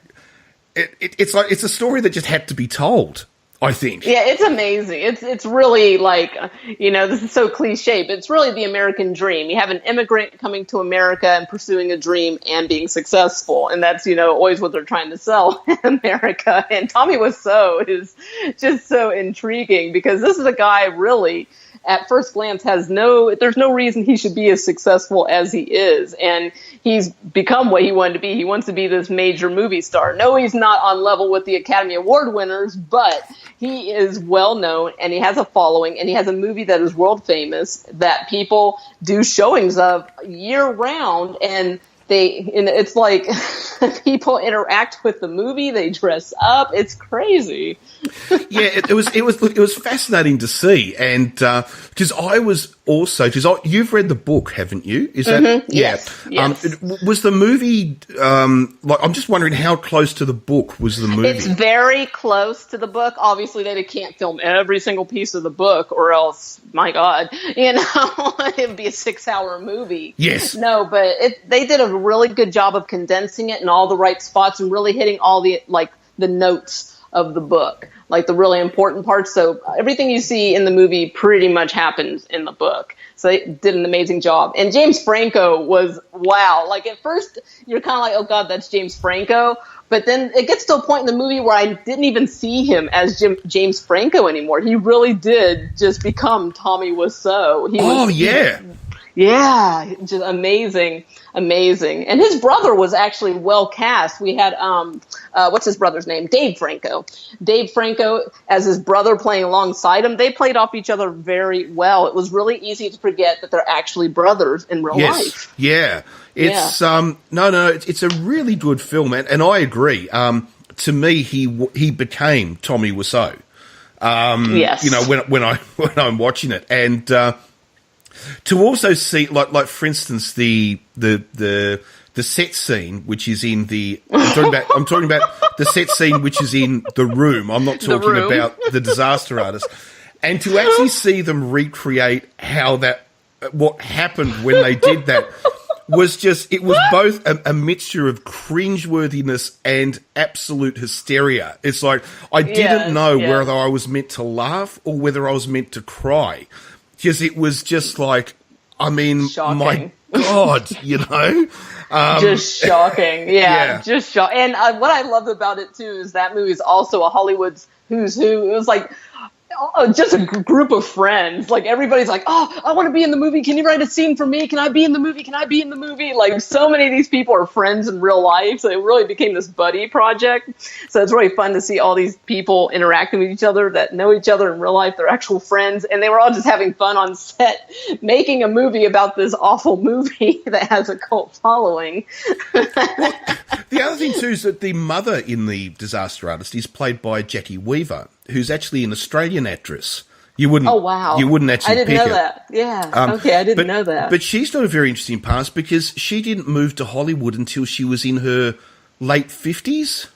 it's a story that just had to be told, I think. Yeah, it's amazing. It's really like, this is so cliche, but it's really the American dream. You have an immigrant coming to America and pursuing a dream and being successful. And that's, always what they're trying to sell in America. And Tommy Wiseau is just so intriguing, because this is a guy really, at first glance, there's no reason he should be as successful as he is. And he's become what he wanted to be. He wants to be this major movie star. No, he's not on level with the Academy Award winners, but he is well known, and he has a following, and he has a movie that is world famous that people do showings of year round, and it's like people interact with the movie, they dress up, it's crazy. Yeah, it was fascinating to see, and because you've read the book, haven't you? Is that Yes. Was the movie I'm just wondering how close to the book was the movie? It's very close to the book. Obviously, they can't film every single piece of the book, or else, my God, it would be a 6-hour movie. Yes. No, but they did a really good job of condensing it in all the right spots and really hitting all the notes of the book, like the really important parts. So everything you see in the movie pretty much happens in the book. So they did an amazing job. And James Franco was, wow. Like at first you're kind of like, oh God, that's James Franco. But then it gets to a point in the movie where I didn't even see him as James Franco anymore. He really did just become Tommy Wiseau. Yeah, just amazing. And his brother was actually well cast. We had, what's his brother's name? Dave Franco. Dave Franco as his brother playing alongside him. They played off each other very well. It was really easy to forget that they're actually brothers in real life. Yeah. It's, it's a really good film. And I agree. To me, he became Tommy Wiseau. Yes. When I'm watching it. And, to also see, like for instance, the set scene, which is in I'm talking about the set scene which is in The Room. I'm not talking about The Disaster Artist. And to actually see them recreate what happened when they did that it was both a mixture of cringeworthiness and absolute hysteria. It's like, I didn't know whether I was meant to laugh or whether I was meant to cry. Because it was just like, I mean, shocking. My God, just shocking. Yeah. Just shocking. And what I loved about it, too, is that movie is also a Hollywood's who's who. It was like, just a group of friends. Like everybody's like, oh, I want to be in the movie. Can you write a scene for me? Can I be in the movie? Can I be in the movie? Like so many of these people are friends in real life. So it really became this buddy project. So it's really fun to see all these people interacting with each other that know each other in real life. They're actual friends. And they were all just having fun on set making a movie about this awful movie that has a cult following. Well, the other thing too is that the mother in The Disaster Artist is played by Jackie Weaver, who's actually an Australian actress. You wouldn't. Oh wow! You wouldn't actually. I didn't pick know it. that. Yeah. Okay, I didn't know that. But she's got a very interesting past because she didn't move to Hollywood until she was in her late 50s.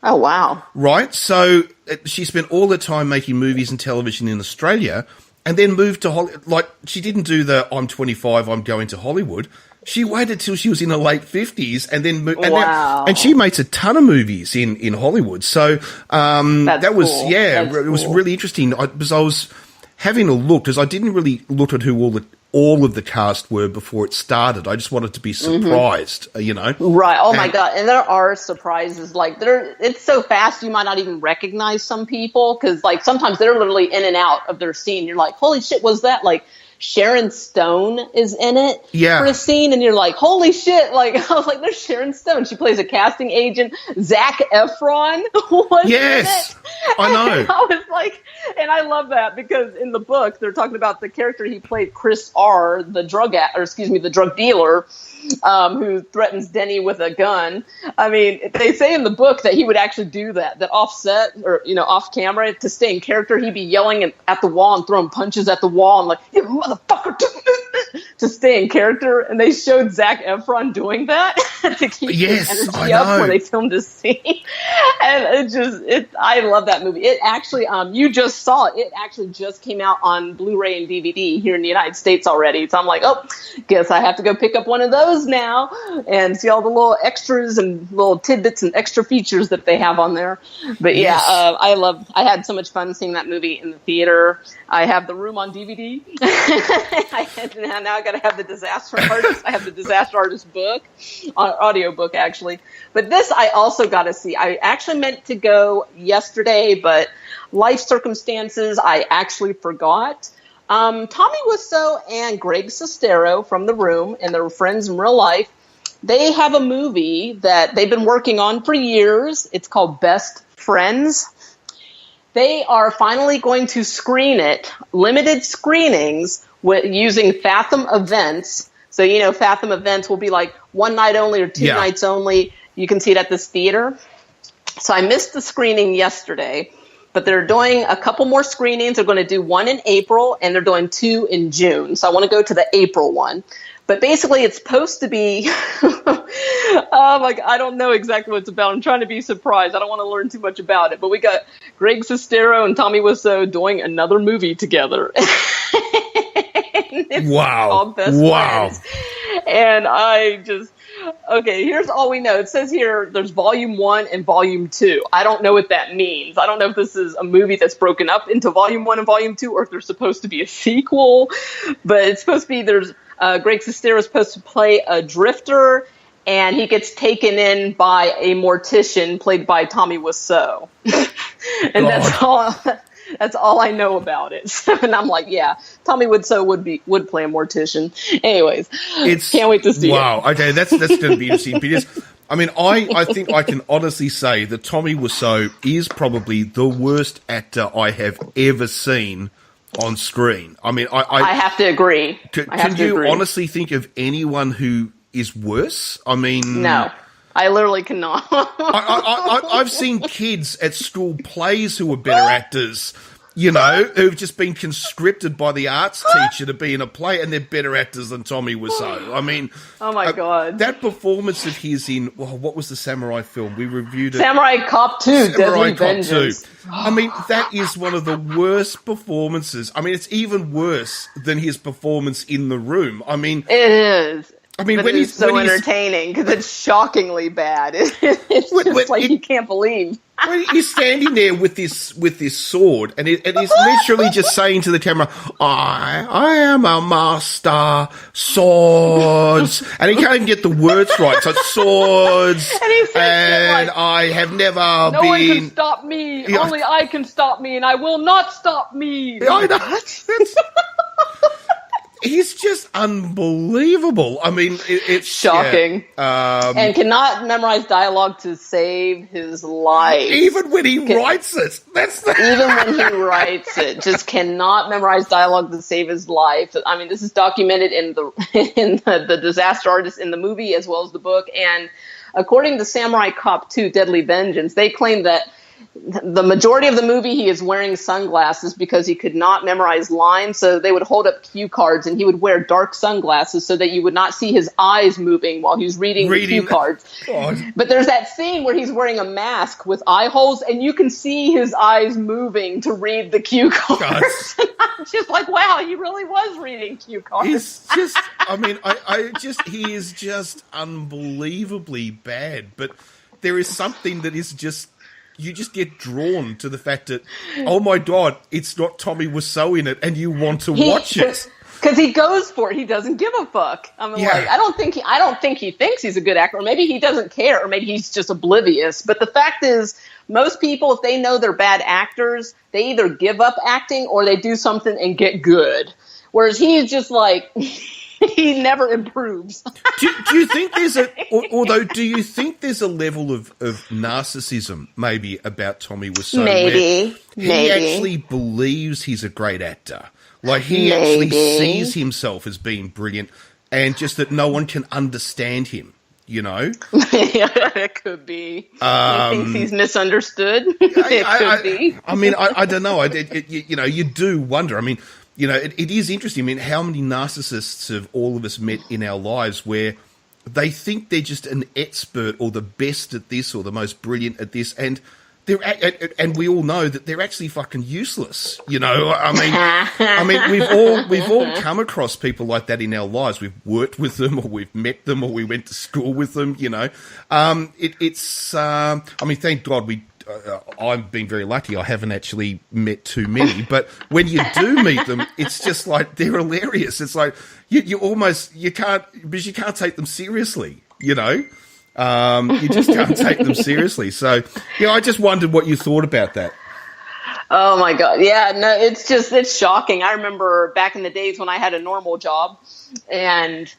Oh wow! Right. So she spent all the time making movies and television in Australia, and then moved to Hollywood. Like she didn't do the "I'm 25, I'm going to Hollywood." She waited till she was in her late 50s and then moved. And she makes a ton of movies in Hollywood. So that was, cool. It was really interesting because I was having a look because I didn't really look at who all of the cast were before it started. I just wanted to be surprised, you know. Right. Oh, my God. And there are surprises. Like, it's so fast you might not even recognize some people because, like, sometimes they're literally in and out of their scene. You're like, holy shit, was that, like, Sharon Stone is in it for a scene, and you're like, holy shit. Like, I was like, there's Sharon Stone. She plays a casting agent. Zac Efron was in it. I know. And I was like, and I love that because in the book, they're talking about the character he played, Chris R., the drug dealer, who threatens Denny with a gun. I mean, they say in the book that he would actually do that offset or, off camera to stay in character. He'd be yelling at the wall and throwing punches at the wall and like, you motherfucker, to stay in character. And they showed Zac Efron doing that to keep his energy up when they filmed this scene. And I love that movie. It actually, you just saw it. It actually just came out on Blu-ray and DVD here in the United States already. So I'm like, oh, guess I have to go pick up one of those now and see all the little extras and little tidbits and extra features that they have on there. But I had so much fun seeing that movie in the theater. I have The Room on DVD. Now I got to have The Disaster Artist. I have The Disaster Artist book, audio book actually. But this I also got to see. I actually meant to go yesterday, but life circumstances, I actually forgot. Tommy Wiseau and Greg Sestero from The Room, and they're friends in real life. They have a movie that they've been working on for years. It's called Best Friends. They are finally going to screen it, limited screenings, using Fathom Events. So, Fathom Events will be like one night only or two nights only. You can see it at this theater. So I missed the screening yesterday. But they're doing a couple more screenings. They're going to do one in April, and they're doing 2 in June. So I want to go to the April one. But basically, it's supposed to be I don't know exactly what it's about. I'm trying to be surprised. I don't want to learn too much about it. But we got Greg Sestero and Tommy Wiseau doing another movie together. It's called Best Friends. And okay, here's all we know. It says here there's Volume 1 and Volume 2. I don't know what that means. I don't know if this is a movie that's broken up into Volume 1 and Volume 2 or if there's supposed to be a sequel. But it's supposed to be there's Greg Sestero is supposed to play a drifter, and he gets taken in by a mortician played by Tommy Wiseau. And that's all I know about it. And I'm like, yeah, Tommy Wiseau would play a mortician. Anyways, can't wait to see it. Wow. Okay, that's going to be interesting because, I mean, I think I can honestly say that Tommy Wiseau is probably the worst actor I have ever seen on screen. I mean, I have to agree. Can you honestly think of anyone who is worse? I mean, no. I literally cannot. I've seen kids at school plays who are better actors, who've just been conscripted by the arts teacher to be in a play, and they're better actors than Tommy Wiseau. I mean, oh my God, that performance of his in what was the samurai film we reviewed? Samurai Cop 2, Deadly Vengeance. I mean, that is one of the worst performances. I mean, it's even worse than his performance in The Room. I mean, it is. I mean, but when it's he's so entertaining because it's shockingly bad. It's just like you can't believe. When he's standing there with this sword, and he's literally just saying to the camera, "I am a master swords," and he can't even get the words right. So it's swords, And he says like, I have never no been. one can stop me. Yeah. Only I can stop me, and I will not stop me. I know. He's just unbelievable. I mean, it's shocking. Yeah. And cannot memorize dialogue to save his life. Even when he writes it. Even when he writes it, just cannot memorize dialogue to save his life. I mean, this is documented in the Disaster Artist in the movie as well as the book. And according to Samurai Cop 2: Deadly Vengeance, they claim that the majority of the movie he is wearing sunglasses because he could not memorize lines. So they would hold up cue cards and he would wear dark sunglasses so that you would not see his eyes moving while he's reading the cue cards. God. But there's that scene where he's wearing a mask with eye holes and you can see his eyes moving to read the cue cards. I'm just like, wow, he really was reading cue cards. He's just, I mean, he is just unbelievably bad. But there is something that is just, you just get drawn to the fact that, oh my God, it's not Tommy Wiseau in it, and you want to watch it because he goes for it. He doesn't give a fuck. I mean, like, I don't think he thinks he's a good actor, or maybe he doesn't care, or maybe he's just oblivious. But the fact is, most people, if they know they're bad actors, they either give up acting or they do something and get good. Whereas he's just like. He never improves. do you think there's do you think there's a level of narcissism maybe about Tommy Wiseau? Maybe. He actually believes he's a great actor. Like he actually sees himself as being brilliant and just that no one can understand him, you know? It could be. He thinks he's misunderstood. It could be. I mean, I don't know. You know, you do wonder. I mean, you know, it is interesting. I mean, how many narcissists have all of us met in our lives where they think they're just an expert or the best at this or the most brilliant at this, and we all know that they're actually fucking useless. You know, I mean, we've all come across people like that in our lives. We've worked with them, or we've met them, or we went to school with them. You know, I mean, thank God I've been very lucky. I haven't actually met too many, but when you do meet them, it's just like they're hilarious. It's like you can't take them seriously. You know, you just can't take them seriously. So, yeah, I just wondered what you thought about that. Oh my God. Yeah, no, it's shocking. I remember back in the days when I had a normal job and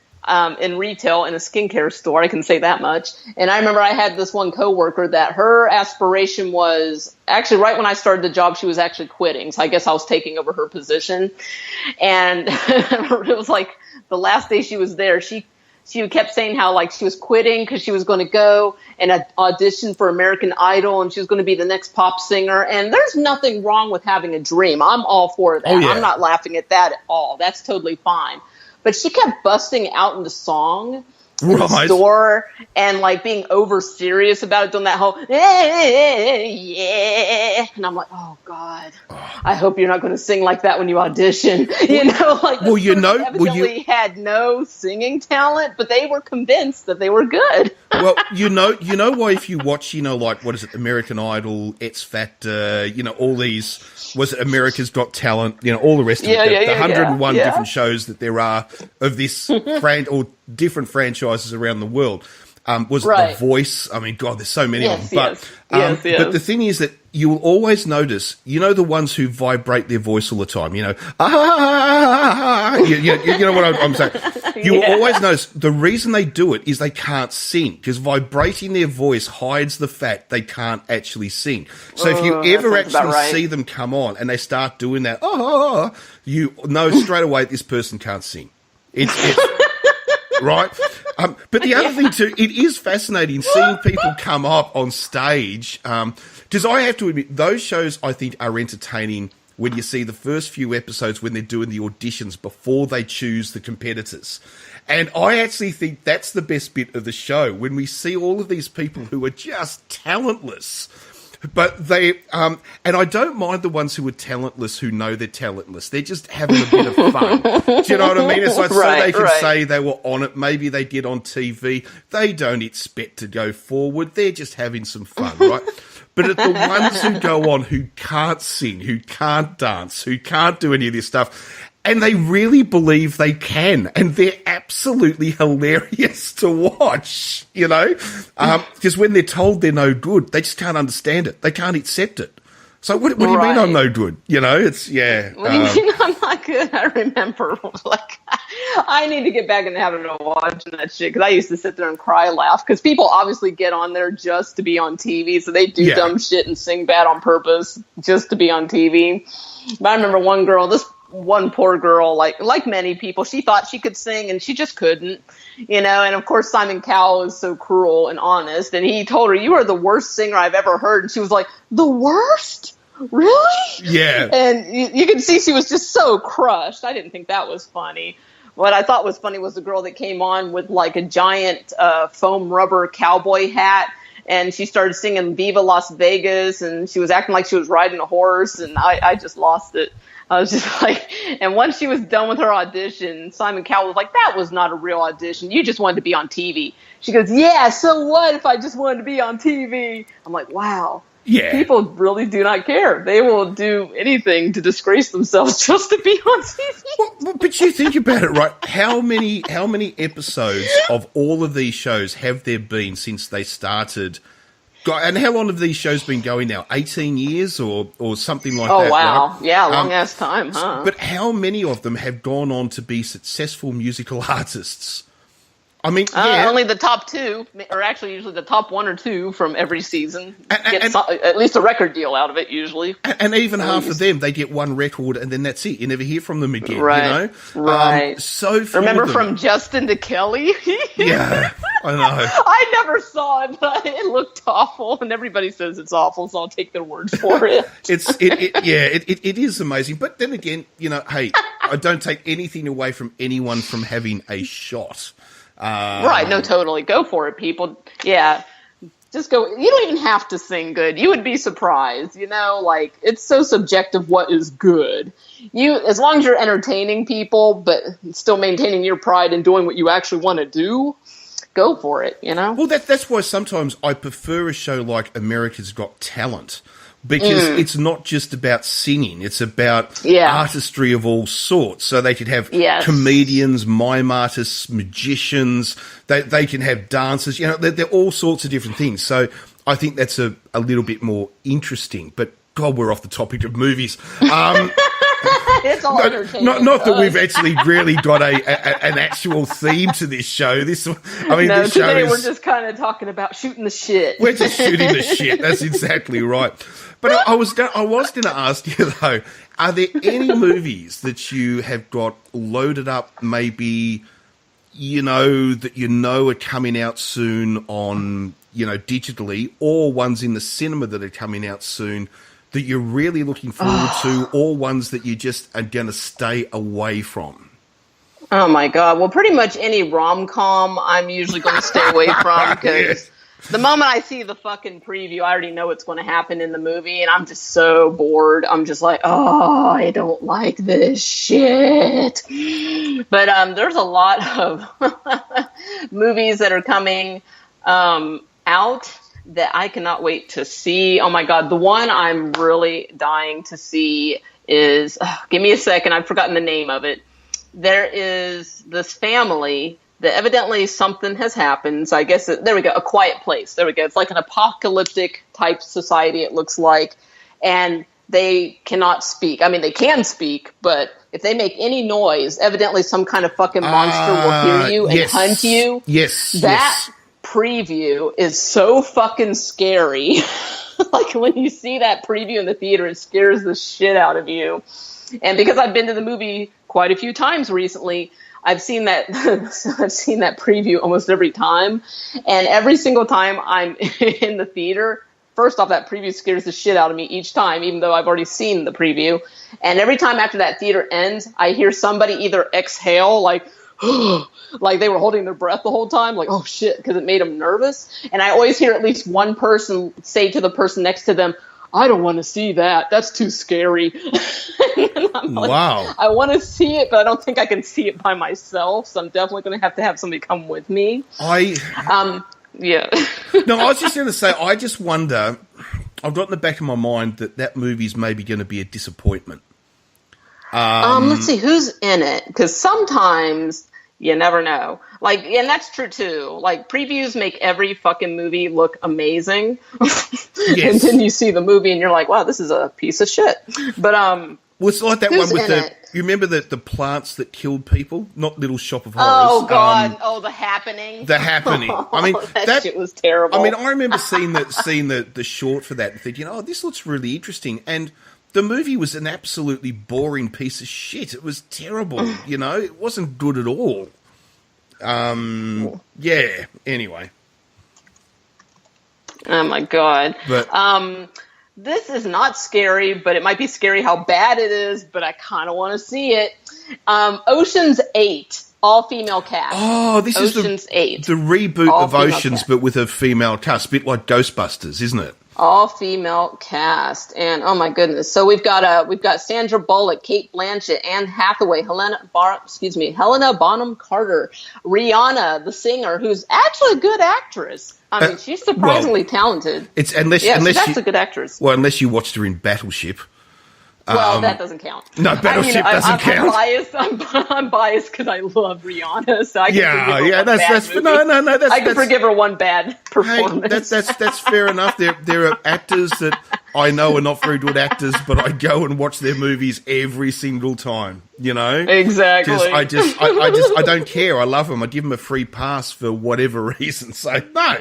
in retail in a skincare store, I can say that much. And I remember I had this one coworker that her aspiration was actually right when I started the job, she was actually quitting. So I guess I was taking over her position. And it was like the last day she was there, she kept saying how like she was quitting because she was going to go and audition for American Idol and she was going to be the next pop singer. And there's nothing wrong with having a dream. I'm all for that. Oh, yeah. I'm not laughing at that at all. That's totally fine. But she kept busting out into song in the store and like being over serious about it, doing that whole yeah. And I'm like, oh God, I hope you're not going to sing like that when you audition. You know, like well, you know, evidently had no singing talent, but they were convinced that they were good. Well, you know why if you watch, you know, like what is it, American Idol, X Factor, you know, all these. Was it America's Got Talent? You know, all the rest of it. The 101 different shows that there are of this or different franchises around the world. Was it The Voice? I mean, God, there's so many of them. But but the thing is that you will always notice, you know, the ones who vibrate their voice all the time. You know, you know what I'm saying. You will always notice the reason they do it is they can't sing because vibrating their voice hides the fact they can't actually sing. So if you ever actually see them come on and they start doing that, you know straight away this person can't sing. It's right. But the other thing too, it is fascinating seeing people come up on stage. Because I have to admit, those shows I think are entertaining when you see the first few episodes when they're doing the auditions before they choose the competitors. And I actually think that's the best bit of the show, when we see all of these people who are just talentless But they, and I don't mind the ones who are talentless who know they're talentless. They're just having a bit of fun. Do you know what I mean? It's like so they can say they were on it. Maybe they did on TV. They don't expect to go forward. They're just having some fun, right? But at the ones who go on who can't sing, who can't dance, who can't do any of this stuff, and they really believe they can, and they're absolutely hilarious to watch, you know? Because when they're told they're no good, they just can't understand it. They can't accept it. So what do you mean I'm no good? You know, it's, yeah. What do you mean I'm not good? I remember, like, I need to get back in the habit of watching that shit, because I used to sit there and cry, laugh, because people obviously get on there just to be on TV, so they do dumb shit and sing bad on purpose just to be on TV. But I remember one poor girl, like many people, she thought she could sing and she just couldn't, you know. And of course Simon Cowell is so cruel and honest, and he told her, "You are the worst singer I've ever heard." And she was like, "The worst? Really?" Yeah. And you could see she was just so crushed. I didn't think that was funny. What I thought was funny was the girl that came on with like a giant foam rubber cowboy hat, and she started singing Viva Las Vegas, and she was acting like she was riding a horse, and I just lost it. I was just like, and once she was done with her audition, Simon Cowell was like, "That was not a real audition. You just wanted to be on TV." She goes, "Yeah, so what if I just wanted to be on TV?" I'm like, wow. Yeah. People really do not care. They will do anything to disgrace themselves just to be on TV. Well, but you think about it, right? How many episodes of all of these shows have there been since they started? And how long have these shows been going now? 18 years or something like that? Oh, wow. Right? Yeah, long-ass time, huh? But how many of them have gone on to be successful musical artists? I mean, only the top two, or actually usually the top one or two from every season get at least a record deal out of it, usually. And even half of them, they get one record and then that's it. You never hear from them again, right. You know? Right. So remember from Justin to Kelly? Yeah, I know. I never saw it, but it looked awful, and everybody says it's awful, so I'll take their word for it. It is amazing. But then again, you know, hey, I don't take anything away from anyone from having a shot. Right, no, totally. Go for it, people. Yeah, just go. You don't even have to sing good. You would be surprised, you know, like, it's so subjective what is good. As long as you're entertaining people, but still maintaining your pride and doing what you actually want to do, go for it, you know? Well, that's why sometimes I prefer a show like America's Got Talent, because it's not just about singing. It's about artistry of all sorts. So they could have comedians, mime artists, magicians. They can have dancers. You know, they're all sorts of different things. So I think that's a little bit more interesting. But, God, we're off the topic of movies. It's all entertainment. Not that we've actually really got an actual theme to this show. This show today is, we're just kind of talking about shooting the shit. We're just shooting the shit. That's exactly right. But I was going to ask you though: are there any movies that you have got loaded up? Maybe that are coming out soon on digitally, or ones in the cinema that are coming out soon that you're really looking forward to, or ones that you just are going to stay away from? Oh, my God. Well, pretty much any rom-com I'm usually going to stay away from, because the moment I see the fucking preview, I already know what's going to happen in the movie, and I'm just so bored. I'm just like, I don't like this shit. But there's a lot of movies that are coming out that I cannot wait to see. Oh my God. The one I'm really dying to see is, give me a second, I've forgotten the name of it. There is this family that evidently something has happened. So I guess, there we go, A Quiet Place. There we go. It's like an apocalyptic type society, it looks like. And they cannot speak. I mean, they can speak, but if they make any noise, evidently some kind of fucking monster will hear you and hunt you. Yes. That preview is so fucking scary. Like, when you see that preview in the theater, it scares the shit out of you. And because I've been to the movie quite a few times recently, I've seen that preview almost every time. And every single time I'm in the theater, first off, that preview scares the shit out of me each time, even though I've already seen the preview. And every time after that theater ends, I hear somebody either exhale, like, like they were holding their breath the whole time, like, oh shit, because it made them nervous. And I always hear at least one person say to the person next to them, I don't want to see that. That's too scary. Wow. I want to see it, but I don't think I can see it by myself. So I'm definitely going to have somebody come with me. Yeah. No, I was just going to say, I just wonder, I've got in the back of my mind that movie's maybe going to be a disappointment. Let's see who's in it, because sometimes you never know. Like, and that's true too. Like, previews make every fucking movie look amazing, Yes. and then you see the movie and you're like, "Wow, this is a piece of shit." But well, it's like that one with you remember the plants that killed people? Not Little Shop of Horrors. Oh God! The Happening. The Happening. I mean, that shit was terrible. I mean, I remember seeing the short for that and thinking, "Oh, this looks really interesting." And the movie was an absolutely boring piece of shit. It was terrible. You know, it wasn't good at all. Yeah. Anyway. Oh my God. But this is not scary, but it might be scary how bad it is, but I kind of want to see it. Ocean's 8, all-female cast. Oh, this Ocean's is 8. the reboot of All-female Oceans, cast. but with a female cast. A bit like Ghostbusters, isn't it? All-female cast. And, oh my goodness. So we've got Sandra Bullock, Kate Blanchett, Anne Hathaway, Helena Bonham Carter, Rihanna, the singer, who's actually a good actress. I mean, she's surprisingly talented. It's she's a good actress. Well, unless you watched her in Battleship. Well, that doesn't count. No, Battleship doesn't count. I'm biased because I love Rihanna, so I can that's I can forgive her one bad performance. Hey, that's fair enough. There are actors that I know are not very good actors, but I go and watch their movies every single time. You know, exactly. I don't care. I love them. I give them a free pass for whatever reason. So no.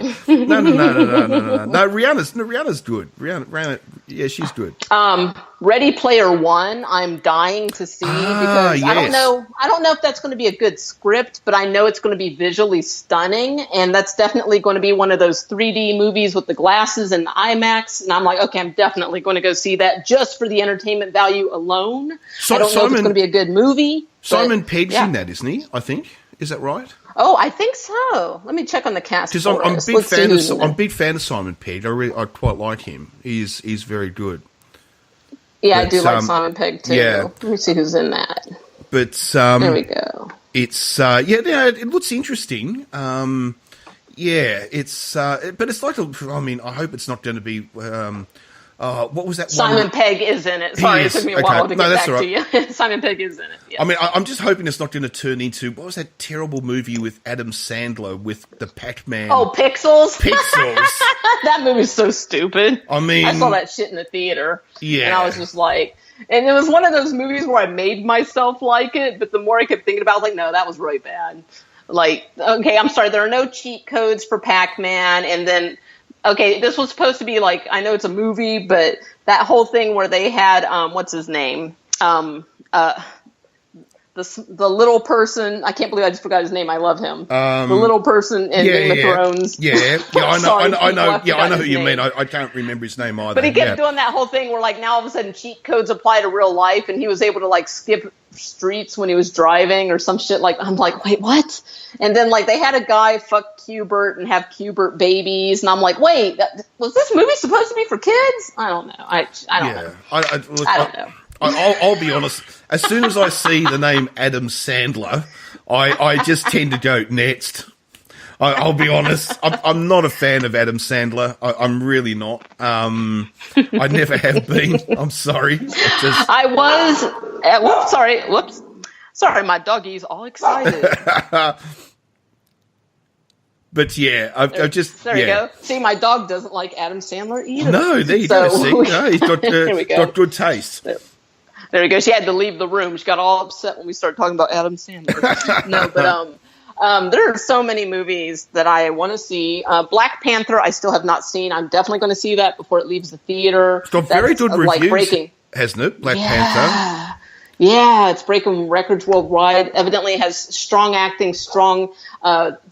Rihanna's good. Rihanna, yeah, she's good. Ready Player One, I'm dying to see because yes. I don't know if that's going to be a good script, but I know it's going to be visually stunning, and that's definitely going to be one of those 3D movies with the glasses and the IMAX. And I'm like, okay, I'm definitely going to go see that just for the entertainment value alone. I don't know if it's going to be a good movie. Simon Pegg's in that, isn't he? I think. Is that right? Oh, I think so. Let me check on the cast. Because I'm a big fan of Simon Pegg. I quite like him. He's very good. Yeah, I do like Simon Pegg too. Yeah. Let me see who's in that. But there we go. It's it looks interesting. It's but it's like I hope it's not going to be. What was that? Simon Pegg is in it. Sorry, it took me a while to get back to you. Simon Pegg is in it. Yes. I mean, I'm just hoping it's not going to turn into what was that terrible movie with Adam Sandler with the Pac-Man? Oh, Pixels. Pixels. That movie's so stupid. I mean, I saw that shit in the theater. Yeah, and I was just like, and it was one of those movies where I made myself like it, but the more I kept thinking about it, I was like, no, that was really bad. Like, okay, I'm sorry, there are no cheat codes for Pac-Man, and then. Okay, this was supposed to be like, I know it's a movie, but that whole thing where they had, what's his name? The little person, I can't believe I just forgot his name. I love him. The little person in Game of Thrones. I know who you mean. I can't remember his name either. But he kept doing that whole thing where, like, now all of a sudden cheat codes apply to real life, and he was able to, like, skip streets when he was driving or some shit. Like, I'm like, wait, what? And then, like, they had a guy fuck Q*bert and have Q*bert babies, and I'm like, wait, was this movie supposed to be for kids? I don't know. I don't know. I don't know. I'll be honest. As soon as I see the name Adam Sandler, I just tend to go next. I'll be honest. I'm not a fan of Adam Sandler. I'm really not. I never have been. I'm sorry. I was. Whoops. Sorry, my doggy's all excited. But yeah, I've just... There you go. See, my dog doesn't like Adam Sandler either. No, there you go. See, no, he's got good taste. There we go. She had to leave the room. She got all upset when we started talking about Adam Sandler. No, but there are so many movies that I want to see. Black Panther, I still have not seen. I'm definitely going to see that before it leaves the theater. It's got very good reviews, hasn't it? Black Panther. Yeah, it's breaking records worldwide. Evidently, it has strong acting, strong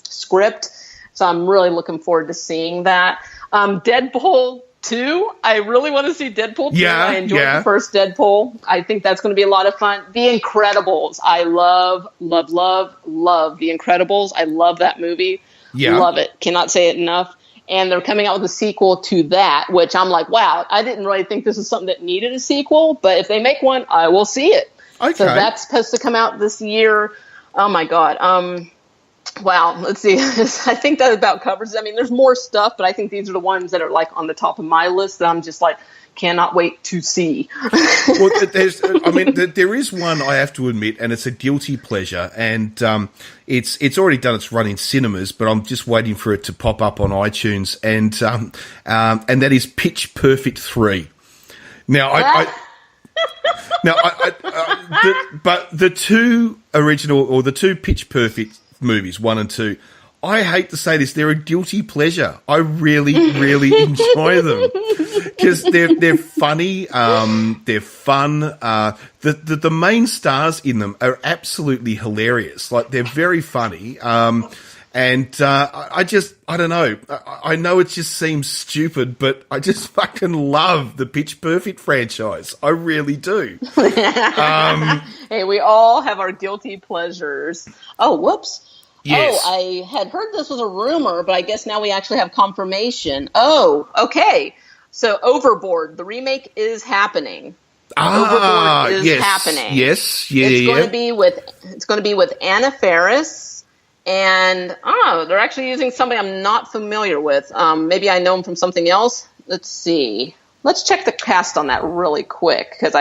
script. So I'm really looking forward to seeing that. Deadpool 2. I really want to see Deadpool 2. Yeah, I enjoyed yeah. the first Deadpool. I think that's going to be a lot of fun. The Incredibles. I love The Incredibles. I love that movie. Yeah. Love it. Cannot say it enough. And they're coming out with a sequel to that, which I'm like, wow, I didn't really think this is something that needed a sequel, but if they make one, I will see it. Okay. So that's supposed to come out this year. Oh my God. Wow. Let's see. I think that about covers it. I mean, there's more stuff, but I think these are the ones that are like on the top of my list that I'm just like, cannot wait to see. Well, there is one I have to admit, and it's a guilty pleasure, and it's already done its run in cinemas, but I'm just waiting for it to pop up on iTunes, and that is Pitch Perfect 3. Now, but the two original, or the two Pitch Perfect movies, 1 and 2, I hate to say this, they're a guilty pleasure. I really, really enjoy them because they're funny. They're fun. The main stars in them are absolutely hilarious. Like, they're very funny. I don't know. I know it just seems stupid, but I just fucking love the Pitch Perfect franchise. I really do. Hey, we all have our guilty pleasures. Oh, whoops. Yes. Oh, I had heard this was a rumor, but I guess now we actually have confirmation. Oh, okay. So Overboard, the remake is happening. Overboard is happening. Yes, yeah, it's going yeah. to be with Anna Faris, and they're actually using somebody I'm not familiar with. Maybe I know him from something else. Let's see. Let's check the cast on that really quick because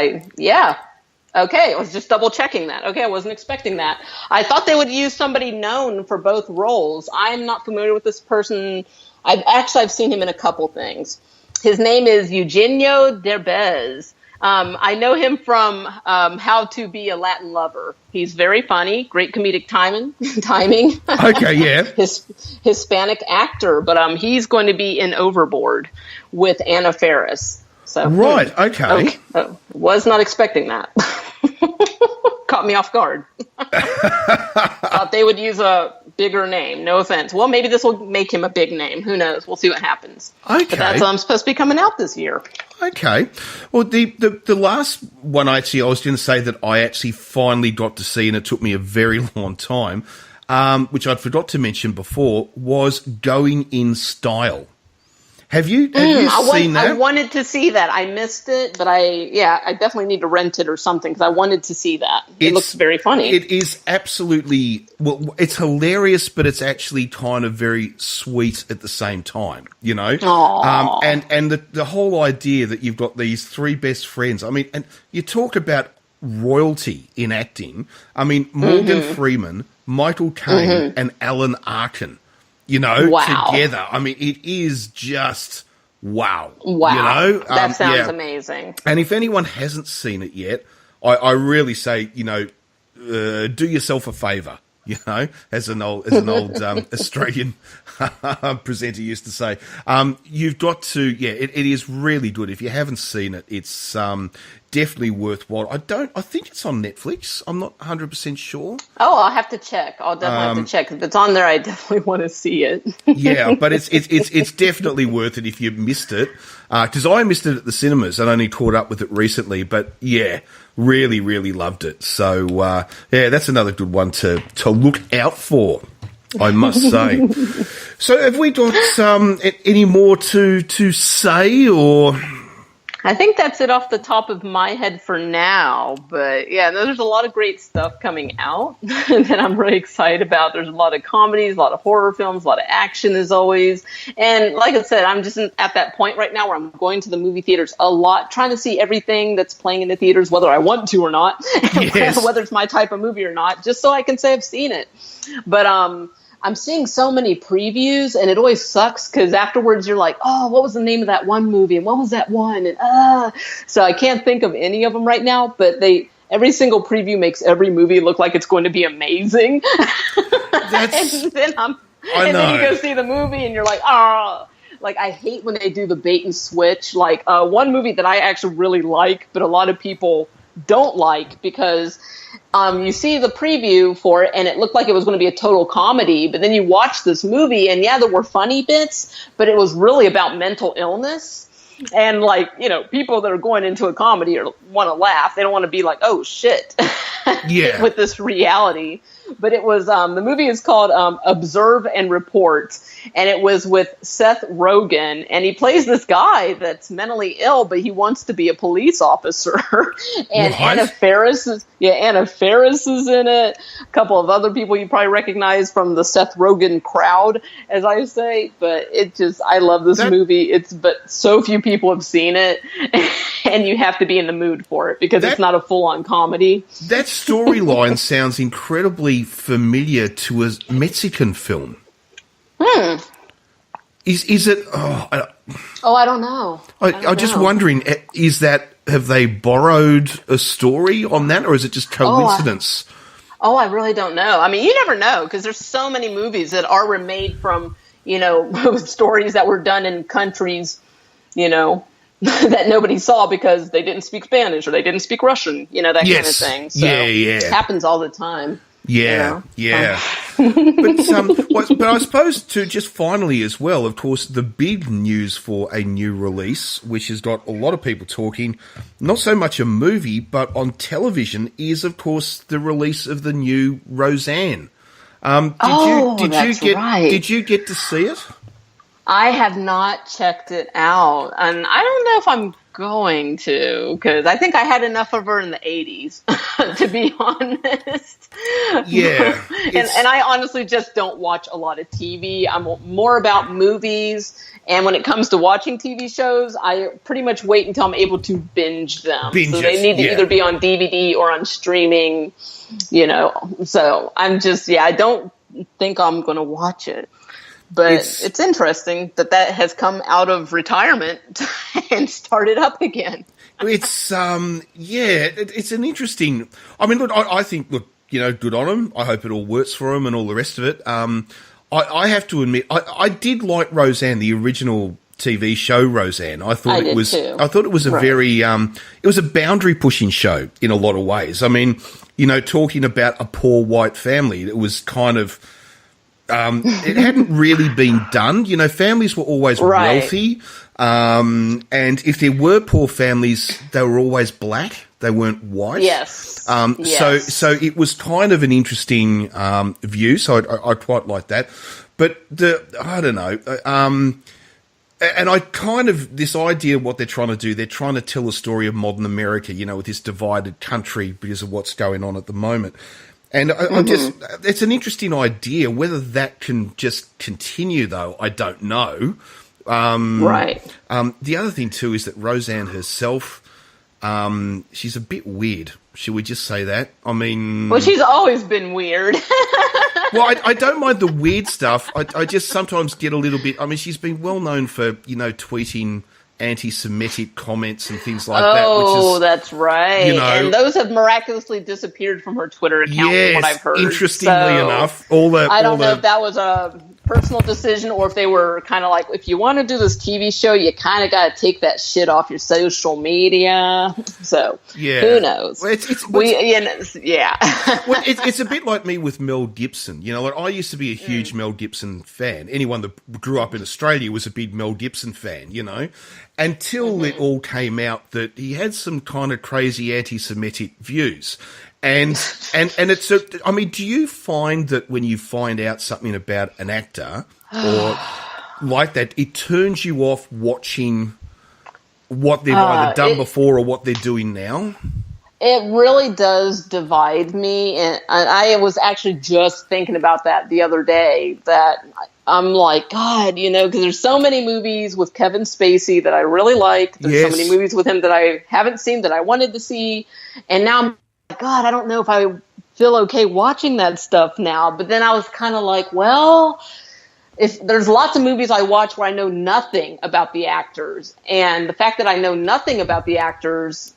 okay, I was just double checking that. Okay, I wasn't expecting that. I thought they would use somebody known for both roles. I'm not familiar with this person. I've seen him in a couple things. His name is Eugenio Derbez. I know him from How to Be a Latin Lover. He's very funny, great comedic timing. Okay, yeah. Hispanic actor, but he's going to be in Overboard with Anna Faris. So, right, okay. Was not expecting that. Caught me off guard. Thought they would use a bigger name. No offense. Well, maybe this will make him a big name. Who knows? We'll see what happens. Okay. But that's supposed to be coming out this year. Okay. Well, the last one I was going to say that I actually finally got to see, and it took me a very long time, which I'd forgot to mention before, was Going in Style. Have you seen that? I wanted to see that. I missed it, but I definitely need to rent it or something because I wanted to see that. It looks very funny. It is absolutely, well, it's hilarious, but it's actually kind of very sweet at the same time, you know? And the whole idea that you've got these three best friends, I mean, and you talk about royalty in acting. I mean, Morgan Freeman, Michael Caine, and Alan Arkin. You know, together. I mean, it is just wow. Wow. You know? That sounds amazing. And if anyone hasn't seen it yet, I really say, you know, do yourself a favour, you know, as an old Australian presenter used to say. You've got to, it is really good. If you haven't seen it, it's definitely worthwhile. I think it's on Netflix. I'm not 100% sure. Oh, I'll have to check. I'll definitely have to check. If it's on there, I definitely want to see it. Yeah, but it's definitely worth it if you missed it. Because I missed it at the cinemas and only caught up with it recently. But yeah, really, really loved it. So that's another good one to look out for, I must say. So have we got any more to say, or? I think that's it off the top of my head for now. But yeah, there's a lot of great stuff coming out that I'm really excited about. There's a lot of comedies, a lot of horror films, a lot of action as always. And like I said, I'm just at that point right now where I'm going to the movie theaters a lot, trying to see everything that's playing in the theaters, whether I want to or not, whether it's my type of movie or not, just so I can say I've seen it. But I'm seeing so many previews, and it always sucks because afterwards you're like, oh, what was the name of that one movie? And what was that one? And so I can't think of any of them right now, but every single preview makes every movie look like it's going to be amazing. And then you go see the movie and you're like, like, I hate when they do the bait and switch. Like, one movie that I actually really like, but a lot of people don't like because you see the preview for it and it looked like it was going to be a total comedy, but then you watch this movie and there were funny bits, but it was really about mental illness. And like, you know, people that are going into a comedy or want to laugh, they don't want to be like, oh shit, Yeah. with this reality. But it was, the movie is called Observe and Report, and it was with Seth Rogen, and he plays this guy that's mentally ill, but he wants to be a police officer. And What? Anna Faris is in it. A couple of other people you probably recognize from the Seth Rogen crowd, as I say. But I love this movie. But so few people have seen it, and you have to be in the mood for it because it's not a full-on comedy. That storyline sounds incredibly familiar to a Mexican film. Is it? I don't know. I'm just wondering, have they borrowed a story on that, or is it just coincidence? I really don't know. I mean, you never know, because there's so many movies that are remade from, you know, stories that were done in countries, you know, that nobody saw because they didn't speak Spanish or they didn't speak Russian, you know, that kind of thing. So it happens all the time. Yeah, you know? But I suppose to just finally as well, of course, the big news for a new release, which has got a lot of people talking, not so much a movie, but on television, is of course the release of the new Roseanne. Did you get to see it? I have not checked it out, and I don't know if I'm going to, because I think I had enough of her in the 80s, to be honest. Yeah. And I honestly just don't watch a lot of TV. I'm more about movies, and when it comes to watching TV shows, I pretty much wait until I'm able to binge them. So they need to either be on DVD or on streaming, you know. So I'm just, I don't think I'm going to watch it. But it's interesting that has come out of retirement and started up again. It's it's an interesting. I mean, look, I think, look, you know, good on them. I hope it all works for them and all the rest of it. I have to admit, I did like Roseanne, the original TV show Roseanne. I thought it was a very it was a boundary pushing show in a lot of ways. I mean, you know, talking about a poor white family, it was kind of. It hadn't really been done. You know, families were always wealthy. And if there were poor families, they were always black. They weren't white. Yes. So it was kind of an interesting view. So I quite like that. But I don't know. And I kind of, this idea of what they're trying to do, they're trying to tell a story of modern America, you know, with this divided country because of what's going on at the moment. And it's an interesting idea. Whether that can just continue, though, I don't know. The other thing, too, is that Roseanne herself, she's a bit weird. Should we just say that? I mean... Well, she's always been weird. Well, I don't mind the weird stuff. I just sometimes get a little bit... I mean, she's been well known for, you know, tweeting anti-Semitic comments and things like that. Oh, that's right. You know, and those have miraculously disappeared from her Twitter account, from what I've heard. Interestingly enough. I don't know if that was a personal decision or if they were kind of like, if you want to do this TV show, you kind of got to take that shit off your social media. So, who knows? Well, it's a bit like me with Mel Gibson. You know, like I used to be a huge Mel Gibson fan. Anyone that grew up in Australia was a big Mel Gibson fan, you know, until it all came out that he had some kind of crazy anti-Semitic views. And it's I mean, do you find that when you find out something about an actor or like that, it turns you off watching what they've either done before or what they're doing now? It really does divide me. And I was actually just thinking about that the other day, that I'm like, God, you know, because there's so many movies with Kevin Spacey that I really like. There's so many movies with him that I haven't seen that I wanted to see. And now I'm God, I don't know if I feel okay watching that stuff now. But then I was kind of like, well, if there's lots of movies I watch where I know nothing about the actors. And the fact that I know nothing about the actors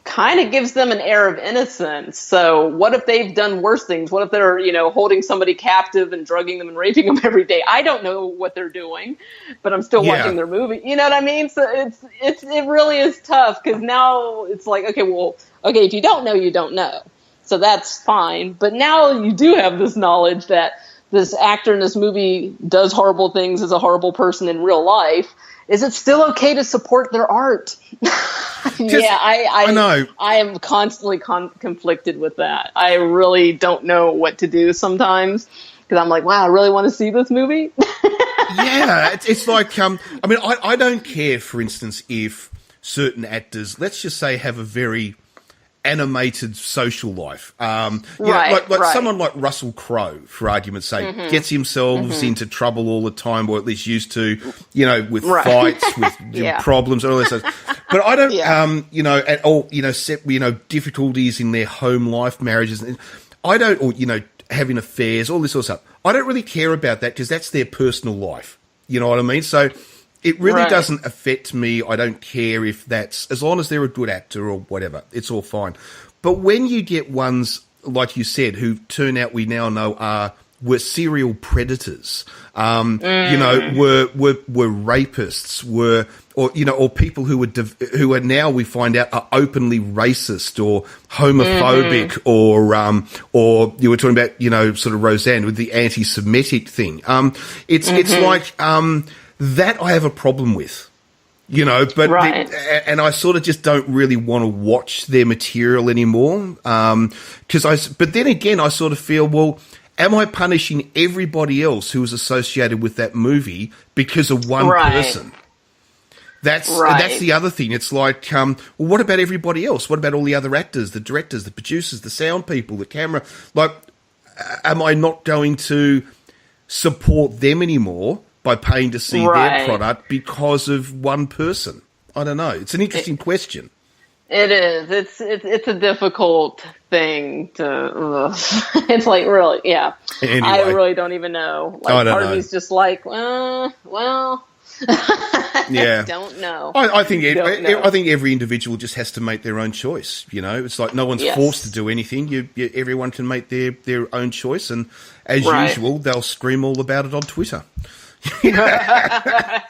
kind of gives them an air of innocence. So what if they've done worse things? What if they're, you know, holding somebody captive and drugging them and raping them every day? I don't know what they're doing, but I'm still watching their movie. You know what I mean? So it really is tough, because now it's like, okay, if you don't know, you don't know. So that's fine. But now you do have this knowledge that this actor in this movie does horrible things, is a horrible person in real life. is it still okay to support their art? I know. I am constantly conflicted with that. I really don't know what to do sometimes because I'm like, wow, I really want to see this movie. Yeah, it's like, I mean, I don't care, for instance, if certain actors, let's just say, have a very animated social life. Like someone like Russell Crowe, for argument's sake, gets himself into trouble all the time, or at least used to, with fights, with problems, and all this stuff. But I don't, at all, difficulties in their home life, marriages. I don't, or, having affairs, all this sort of stuff. I don't really care about that because that's their personal life. You know what I mean? So it really doesn't affect me. I don't care if that's, as long as they're a good actor or whatever, it's all fine. But when you get ones, like you said, who turn out we now know were serial predators, were rapists, or people who are now, we find out, are openly racist or homophobic, or you were talking about, sort of Roseanne with the anti-Semitic thing. It's like that I have a problem with, but and I sort of just don't really want to watch their material anymore. But then again, I sort of feel, well, am I punishing everybody else who was associated with that movie because of one person? That's the other thing. It's like, well, what about everybody else? What about all the other actors, the directors, the producers, the sound people, the camera? Like, am I not going to support them anymore by paying to see their product because of one person? I don't know. It's an interesting question. It is. It's a difficult thing to. It's like, really, yeah. Anyway, I really don't even know. Like, part of me's just like, well. Yeah, don't know. I think every individual just has to make their own choice. It's like no one's forced to do anything. Everyone can make their own choice, and as usual, they'll scream all about it on Twitter.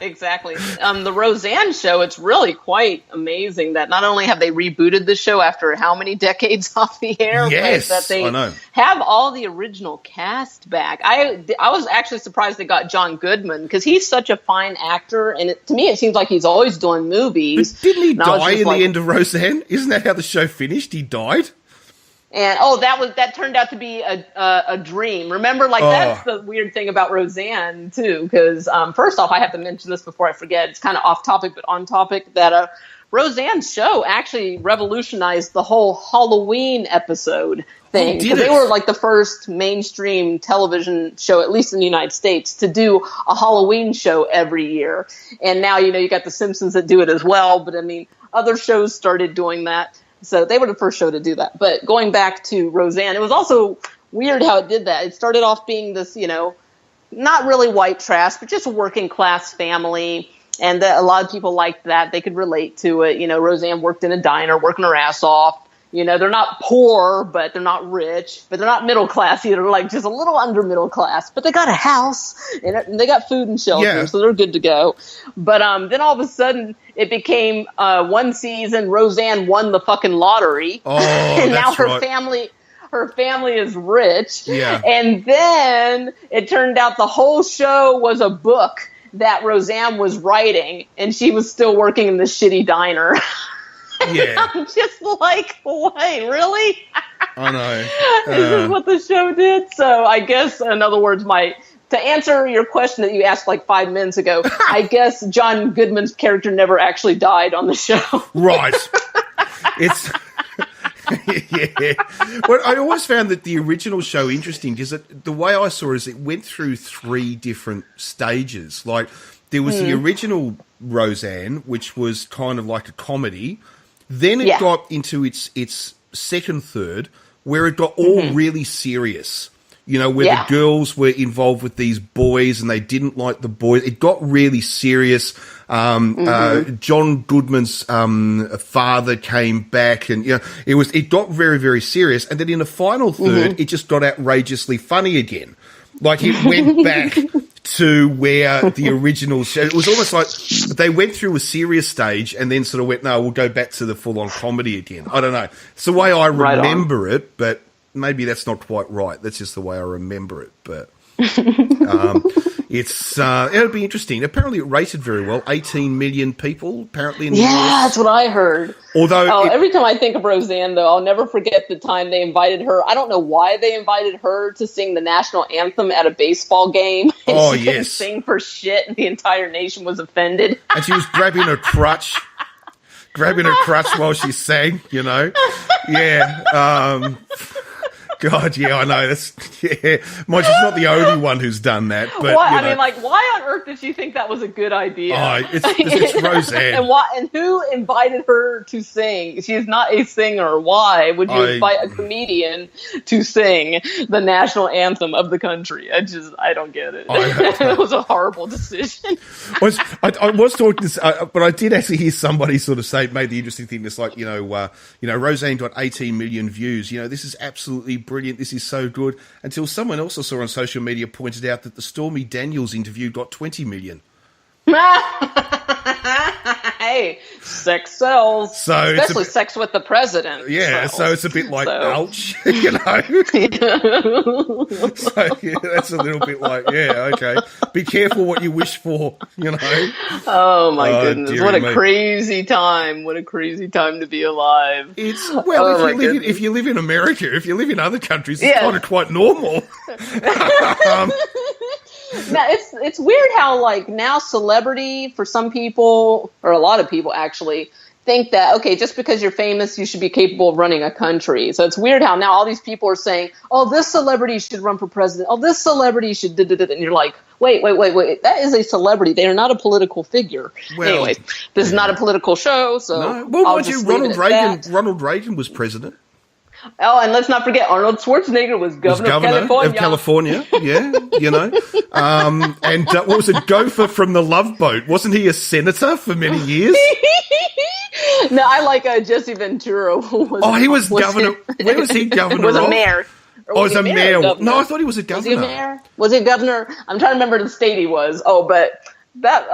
Exactly. The Roseanne show, it's really quite amazing that not only have they rebooted the show after how many decades off the air, but that they have all the original cast back. I was actually surprised they got John Goodman because he's such a fine actor, and to me it seems like he's always doing movies. But didn't he die in the end of Roseanne? Isn't that how the show finished? He died? And that turned out to be a dream. Remember, that's the weird thing about Roseanne too. Because first off, I have to mention this before I forget. It's kind of off topic, but on topic. That Roseanne's show actually revolutionized the whole Halloween episode thing. Because they were like the first mainstream television show, at least in the United States, to do a Halloween show every year. And now you got the Simpsons that do it as well. But I mean, other shows started doing that. So they were the first show to do that. But going back to Roseanne, it was also weird how it did that. It started off being this, not really white trash, but just a working class family. And a lot of people liked that. They could relate to it. Roseanne worked in a diner, working her ass off. They're not poor, but they're not rich, but they're not middle class either. They're like just a little under middle class, but they got a house and they got food and shelter, so they're good to go. But then all of a sudden it became one season Roseanne won the fucking lottery, and now her family is rich. Yeah. And then it turned out the whole show was a book that Roseanne was writing, and she was still working in the shitty diner. Yeah. I'm just like, wait, really? I know. This is what the show did. So I guess, in other words, to answer your question that you asked like 5 minutes ago, I guess John Goodman's character never actually died on the show. Right. It's... yeah. Well, I always found that the original show interesting because the way I saw it is it went through 3 different stages. Like, there was the original Roseanne, which was kind of like a comedy. Then it got into its second third, where it got all really serious. Where the girls were involved with these boys and they didn't like the boys. It got really serious. John Goodman's father came back, and it got very, very serious. And then in the final third, it just got outrageously funny again. Like it went back to where the original show. It was almost like they went through a serious stage and then sort of went, no, we'll go back to the full-on comedy again. I don't know. It's the way I remember it, but maybe that's not quite right. That's just the way I remember it. But It'll be interesting. Apparently, it rated very well. 18 million people, apparently, in the Yeah, US. that's what I heard. Although, every time I think of Roseanne, though, I'll never forget the time they invited her. I don't know why they invited her to sing the national anthem at a baseball game. And she couldn't sing for shit, and the entire nation was offended. And she was grabbing her crutch while she sang, you know. Yeah. God, yeah, I know. Mind she's not the only one who's done that. But why on earth did she think that was a good idea? It's Roseanne. And who invited her to sing? She is not a singer. Why would you invite a comedian to sing the national anthem of the country? I don't get it. It was a horrible decision. I was talking this, but I did actually hear somebody sort of made the interesting thing. It's like, Roseanne got 18 million views. This is absolutely brilliant. This is so good. Until someone else I saw on social media pointed out that the Stormy Daniels interview got 20 million. Hey, sex sells. So especially sex with the president. Yeah, sells. So it's a bit like, ouch, you know? So, yeah, that's a little bit like, yeah, okay. Be careful what you wish for, you know? Oh, my goodness. What a crazy time. What a crazy time to be alive. If you live in America, if you live in other countries, it's kind of quite normal. Now, it's weird how, like, now celebrity, for some people, or a lot of people actually, think that, okay, just because you're famous, you should be capable of running a country. So it's weird how now all these people are saying, oh, this celebrity should run for president. Oh, this celebrity should, and you're like, wait. That is a celebrity. They are not a political figure. Well, anyway, this is not a political show, so no. Well, Ronald Reagan was president. Oh, and let's not forget, Arnold Schwarzenegger was governor of California. Yeah, you know. And what was it, Gopher from the Love Boat? Wasn't he a senator for many years? No, I like Jesse Ventura. He was governor. Where was he governor? Was a mayor. Was a mayor? No, I thought he was a governor. Was he a mayor? Was he a governor? I'm trying to remember the state he was. Oh, but that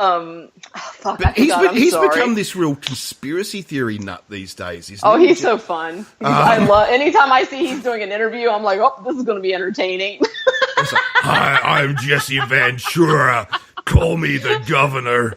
he's become this real conspiracy theory nut these days, isn't he? He's so fun. I love anytime I see he's doing an interview, I'm like, oh, this is going to be entertaining. It's like, hi, I'm Jesse Ventura. Call me the governor.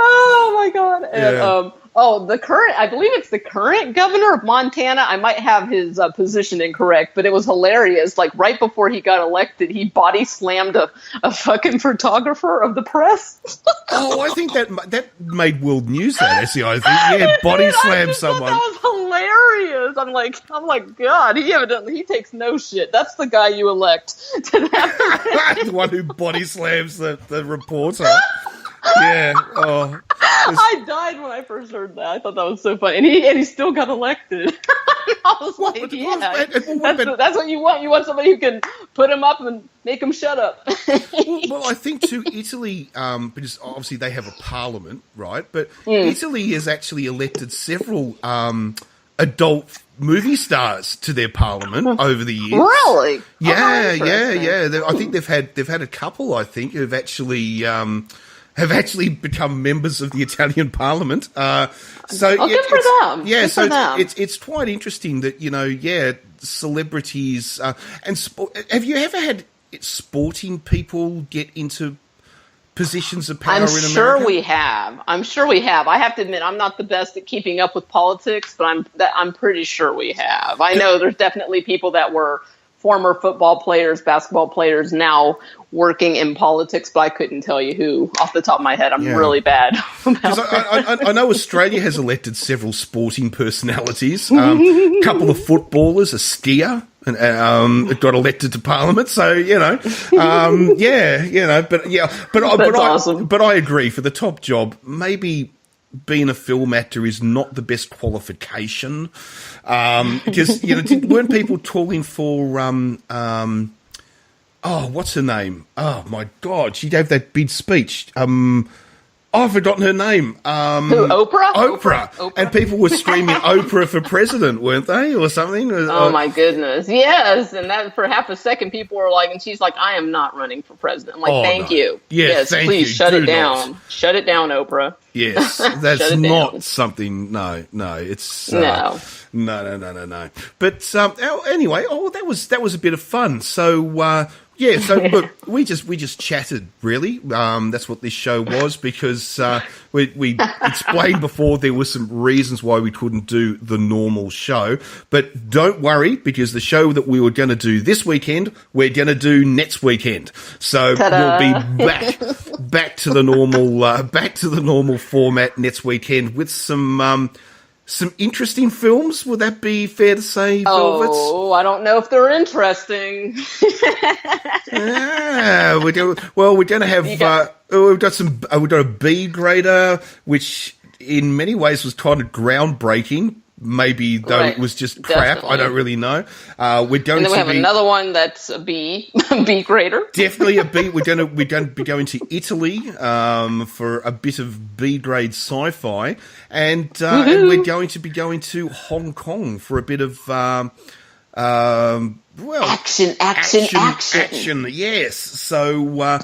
Oh my god! And, I believe it's the current governor of Montana. I might have his position incorrect, but it was hilarious. Like right before he got elected, he body slammed a fucking photographer of the press. I think that made world news. That actually, I think, yeah, body slammed someone. That was hilarious. I'm like, God, he takes no shit. That's the guy you elect to that. The one who body slams the reporter. Yeah. Oh. I died when I first heard that. I thought that was so funny. And he still got elected. I was like, yeah, that's what you want. You want somebody who can put him up and make him shut up. Well, I think too, Italy, because obviously they have a parliament, right? But Italy has actually elected several adult movie stars to their parliament over the years. Really? Yeah. I think they've had a couple. I think who've actually become members of the Italian Parliament. Good for them. Yeah, good so for them. It's quite interesting that celebrities and have you ever had sporting people get into positions of power in America? I'm sure we have. I have to admit, I'm not the best at keeping up with politics, but I'm pretty sure we have. I know there's definitely people that were former football players, basketball players, now working in politics, but I couldn't tell you who off the top of my head. I'm really bad. I know Australia has elected several sporting personalities. A couple of footballers, a skier, and got elected to Parliament. So awesome. But I agree. For the top job, maybe being a film actor is not the best qualification, because weren't people calling for what's her name? Oh my God, she gave that big speech. I've forgotten her name. Who? Oprah? Oprah. And people were screaming Oprah for president, weren't they, or something? Oh my goodness, yes. And that for half a second, people were like, and she's like, "I am not running for president." I'm like, "Thank you, yes, please shut it down, shut it down, Oprah." Yes, that's not something. No, it's no. But anyway, that was a bit of fun. So Yeah, so look, we just chatted, really. That's what this show was, because we explained before there were some reasons why we couldn't do the normal show. But don't worry, because the show that we were going to do this weekend, we're going to do next weekend. So Ta-da. we'll be back to the normal format next weekend with some interesting films. Would that be fair to say, Velvet? Oh, I don't know if they're interesting. We're going to have we've got a B grader, which in many ways was kind of groundbreaking. Maybe though Right. it was just crap. Definitely. I don't really know. We're going And then to we have be another one that's a B, B grader. definitely a B. We're going to be going to Italy for a bit of B grade sci-fi, and we're going to be going to Hong Kong for a bit of Action. action. Yes. So we're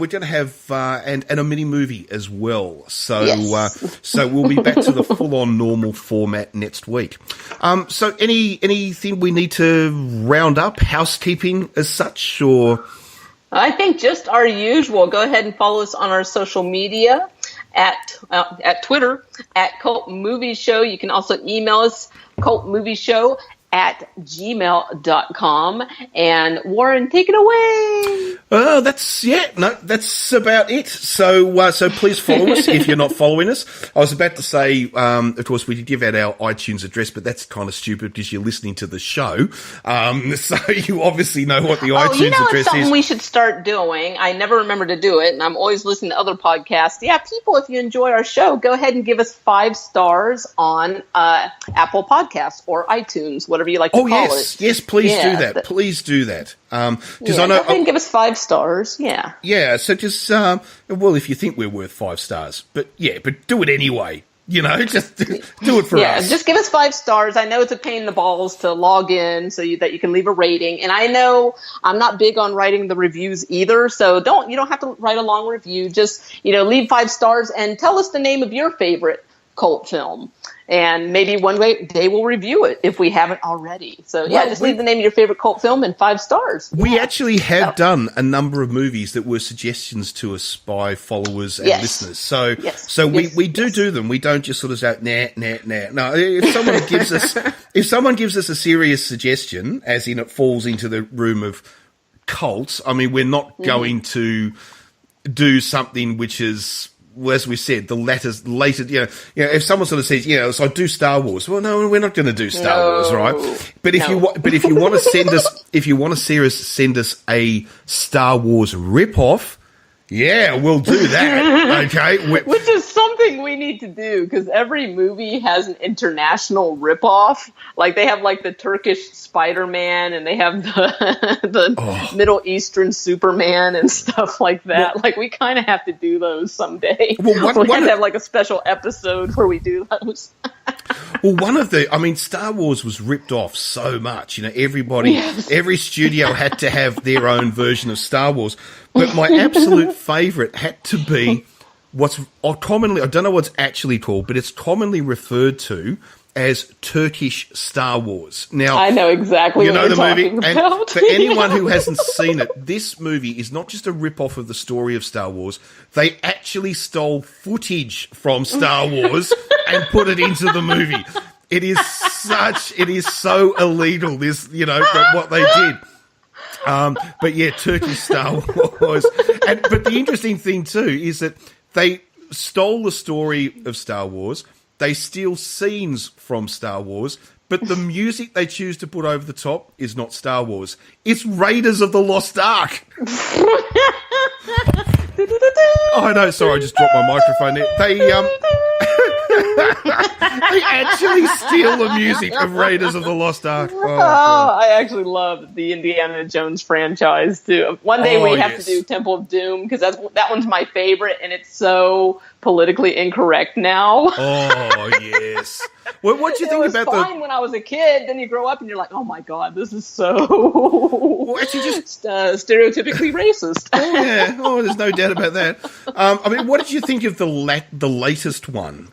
going to have and a mini movie as well. So Yes. so we'll be back to the full on normal format next week. So anything we need to round up, housekeeping as such, or? I think just our usual. Go ahead and follow us on our social media at Twitter at Cult Movie Show. You can also email us cultmovieshow@gmail.com. And Warren, take it away. That's about it. So please follow us if you're not following us. I was about to say, of course, we did give out our iTunes address, but that's kind of stupid because you're listening to the show. So you obviously know what the iTunes It's address something is. we should start doing. I never remember to do it, and I'm always listening to other podcasts. Yeah, people, if you enjoy our show, go ahead and give us 5 stars on Apple Podcasts or iTunes, whatever you like to call it. Yes, please Yeah, do that. Please do that. Because I Go know. ahead and give us 5 stars. Yeah. Yeah, so just if you think we're worth 5 stars, but do it anyway. Just do it for Yeah, us. just give us 5 stars. I know it's a pain in the balls to log in that you can leave a rating. And I know I'm not big on writing the reviews either, so you don't have to write a long review. Just, leave 5 stars and tell us the name of your favorite cult film. And maybe one day we'll review it if we haven't already. So just leave the name of your favorite cult film and 5 stars. We actually have done a number of movies that were suggestions to us by followers and listeners. So we do them. We don't just sort of say nah. No, if someone gives us a serious suggestion, as in it falls into the room of cults, I mean, we're not going to do something which is, well, as we said, the later, if someone sort of says, so I do Star Wars. Well, no, we're not going to do Star Wars, right? But if you want to send us a Star Wars ripoff, we'll do that. Okay, Which is something we need to do because every movie has an international ripoff. Like they have the Turkish Spider-Man and they have the Middle Eastern Superman and stuff like that. We kind of have to do those someday. We have to have a special episode where we do those. Well, Star Wars was ripped off so much. Every studio had to have their own version of Star Wars. But my absolute favourite had to be what's commonly, I don't know what's actually called, but it's commonly referred to as Turkish Star Wars. Now, I know exactly what you're talking about. And for anyone who hasn't seen it, this movie is not just a rip-off of the story of Star Wars. They actually stole footage from Star Wars and put it into the movie. It is so illegal, what they did. But Turkish Star Wars. But the interesting thing too is that they stole the story of Star Wars. They steal scenes from Star Wars, but the music they choose to put over the top is not Star Wars. It's Raiders of the Lost Ark. Oh no, sorry, I just dropped my microphone there. They actually steal the music of Raiders of the Lost Ark. I actually love the Indiana Jones franchise too. One day we have to do Temple of Doom because that one's my favorite, and it's so politically incorrect now. Oh yes. Well, what do you think about fine when I was a kid? Then you grow up and you're like, oh my god, this is so stereotypically racist. There's no doubt about that. What did you think of the latest one?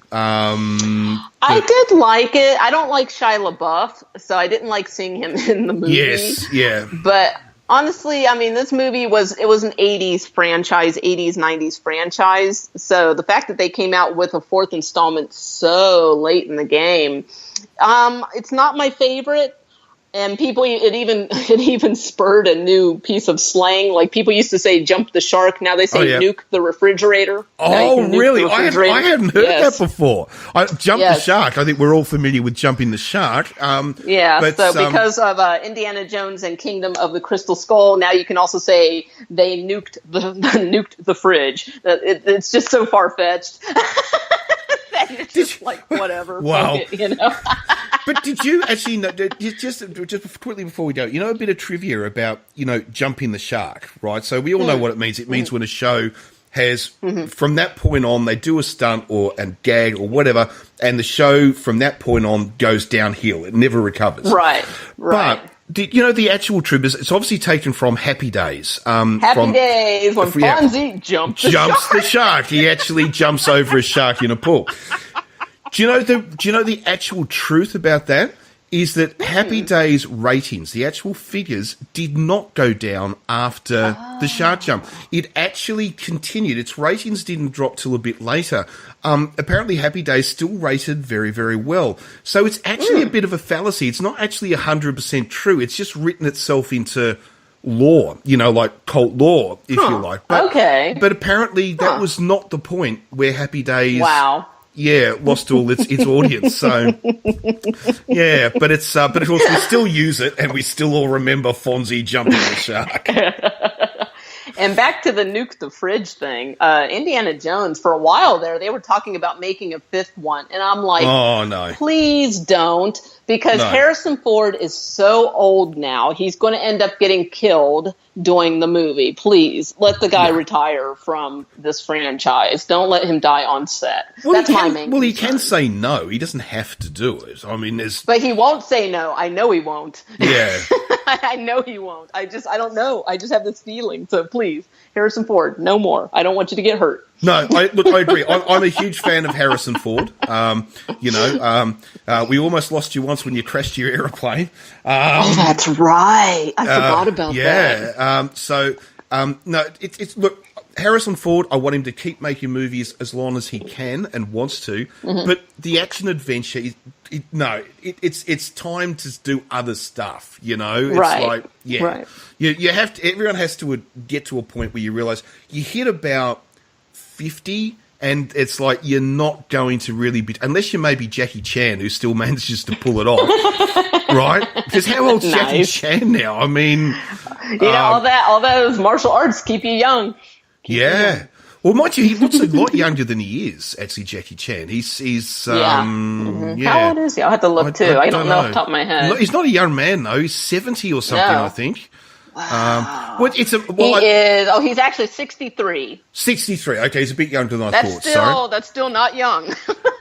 I did like it. I don't like Shia LaBeouf, so I didn't like seeing him in the movie. Yes, yeah. But Honestly, I mean, this movie was an 80s franchise, 80s, 90s franchise. So the fact that they came out with a fourth installment so late in the game, it's not my favorite. And it even spurred a new piece of slang. Like, people used to say "jump the shark." Now they say "nuke the refrigerator." Oh, really? I hadn't heard that before. Jump the Yes. shark. I think we're all familiar with jumping the shark. So because of Indiana Jones and Kingdom of the Crystal Skull, now you can also say they nuked the fridge. It's just so far fetched. It's just like, whatever. Wow. Fuck it, you know. But did you actually know, just quickly before we go, you know, a bit of trivia about, you know, jumping the shark, right? So we all know what it means. It means when a show has, from that point on, they do a stunt or a gag or whatever, and the show from that point on goes downhill. It never recovers. Right. But you know, the actual trivia, it's obviously taken from Happy Days. Happy Days, when Fonzie jumps the shark. He actually jumps over a shark in a pool. Do you know the actual truth about that is that Happy Days ratings, the actual figures, did not go down after the shark jump. It actually continued. Its ratings didn't drop till a bit later. Apparently Happy Days still rated very, very well. So it's actually a bit of a fallacy. It's not actually 100% true. It's just written itself into law, you know, like cult law, if you like. But, But apparently that was not the point where Happy Days... Wow. Yeah, lost all its audience. So, yeah, but of course we still use it, and we still all remember Fonzie jumping the shark. And back to the nuke the fridge thing, Indiana Jones, for a while there, they were talking about making a fifth one. And I'm like, oh, no, please don't, because Harrison Ford is so old now. He's going to end up getting killed doing the movie. Please let the guy retire from this franchise. Don't let him die on set. That's my main concern. He can say no. He doesn't have to do it. I mean, but he won't say no. I know he won't. Yeah. I know he won't. I don't know. I just have this feeling. So please, Harrison Ford, no more. I don't want you to get hurt. No, I agree. I'm a huge fan of Harrison Ford. We almost lost you once when you crashed your aeroplane. That's right. I forgot about that. No, it's look, Harrison Ford, I want him to keep making movies as long as he can and wants to. But the action adventure it's time to do other stuff. You know, it's like you have to. Everyone has to get to a point where you realize you hit about 50, and it's like you're not going to really be, unless you maybe Jackie Chan, who still manages to pull it off, right? Because how old's Jackie Chan now? I mean, all those martial arts keep you young. Well, mind you, he looks a lot younger than he is. Actually, Jackie Chan. He's How old is he? I'll have to look too. I don't know off the top of my head. He's not a young man though. He's 70 or something, I think. Wow. He's actually 63. 63. Okay, he's a bit younger than I thought. That's still not young.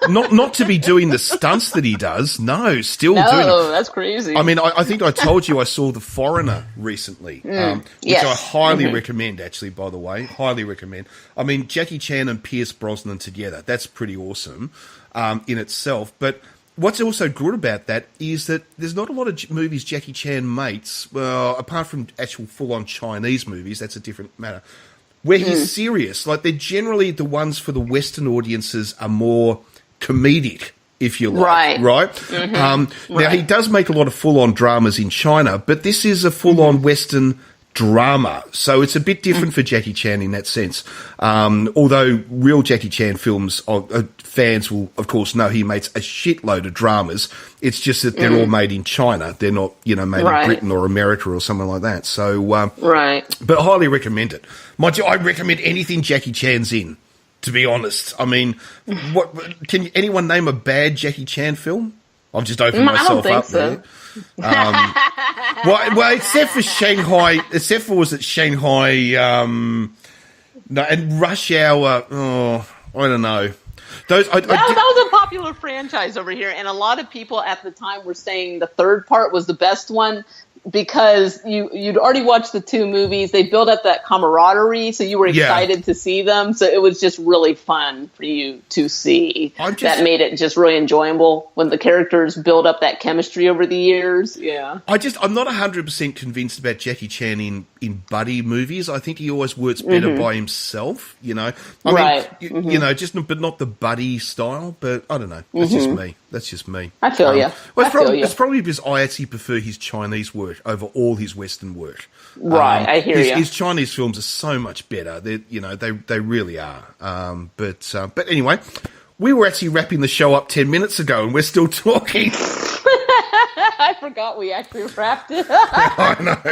not to be doing the stunts that he does. No, still doing it. No, that's crazy. I mean, I think I told you I saw The Foreigner recently, which I highly recommend, actually, by the way. Highly recommend. I mean, Jackie Chan and Pierce Brosnan together, that's pretty awesome in itself. But what's also good about that is that there's not a lot of movies Jackie Chan makes, well, apart from actual full-on Chinese movies, that's a different matter, where he's serious. Like, they're generally the ones for the Western audiences are more comedic, if you like. Right? Now, he does make a lot of full-on dramas in China, but this is a full-on Western drama. So it's a bit different for Jackie Chan in that sense. Although real Jackie Chan films, fans will, of course, know he makes a shitload of dramas. It's just that they're all made in China. They're not, made in Britain or America or somewhere like that. So, but I highly recommend it. Mind you, I recommend anything Jackie Chan's in, to be honest. I mean, can anyone name a bad Jackie Chan film? I've just opened myself up there. Well, except for Shanghai, was it Shanghai, and Rush Hour, I don't know. That was a popular franchise over here, and a lot of people at the time were saying the third part was the best one. because you'd already watched the 2 movies. They built up that camaraderie, so you were excited to see them. So it was just really fun for you to see. That made it just really enjoyable when the characters build up that chemistry over the years. Yeah, I'm not 100% convinced about Jackie Chan in buddy movies. I think he always works better by himself. You know, I mean, you know, but not the buddy style. But I don't know. That's just me. I feel you. Well, it's probably because I actually prefer his Chinese work over all his Western work. Right, I hear you. His Chinese films are so much better. They really are. But anyway, we were actually wrapping the show up 10 minutes ago, and we're still talking. I forgot we actually wrapped it. I know.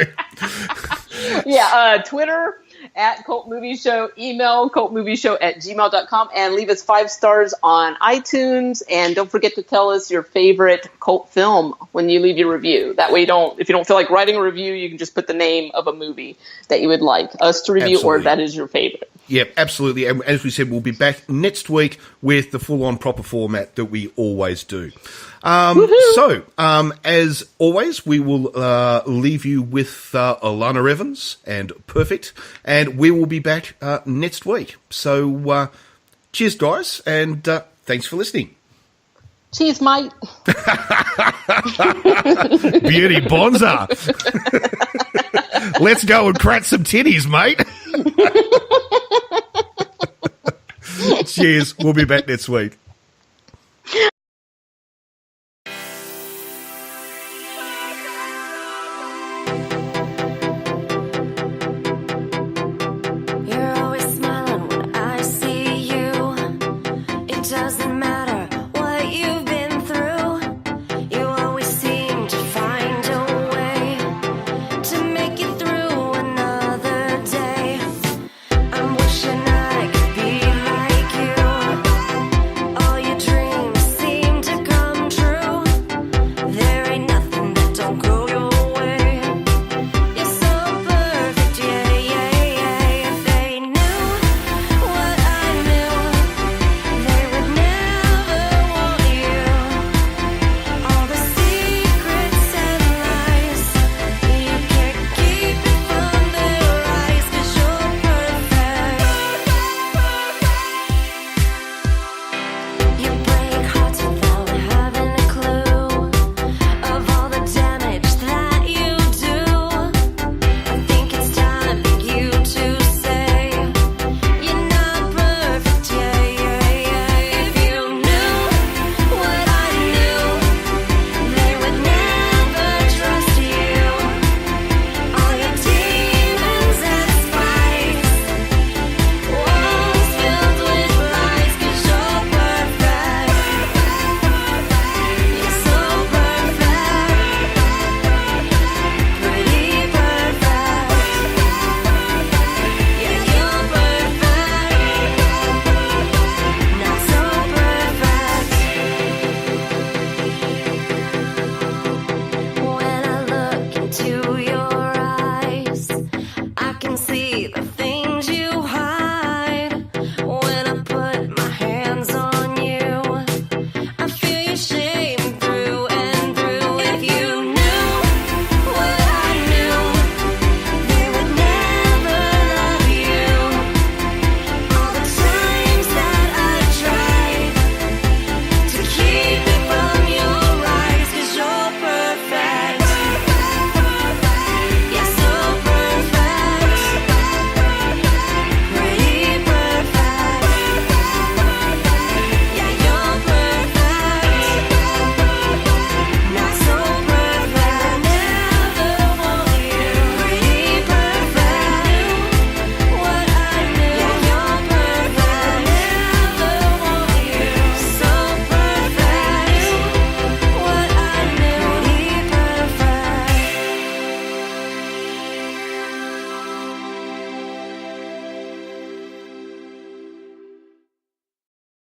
Yeah, Twitter at Cult Movie Show, email cultmovieshow@gmail.com, and leave us 5 stars on iTunes. And don't forget to tell us your favorite cult film when you leave your review. That way, if you don't feel like writing a review, you can just put the name of a movie that you would like us to review, or that is your favorite. Yep, absolutely. And as we said, we'll be back next week with the full-on proper format that we always do. So, as always, we will leave you with Alana Evans and Perfect, and we will be back next week. So, cheers, guys, and thanks for listening. Cheers, mate. Beauty bonza. Let's go and crack some titties, mate. Cheers. We'll be back next week.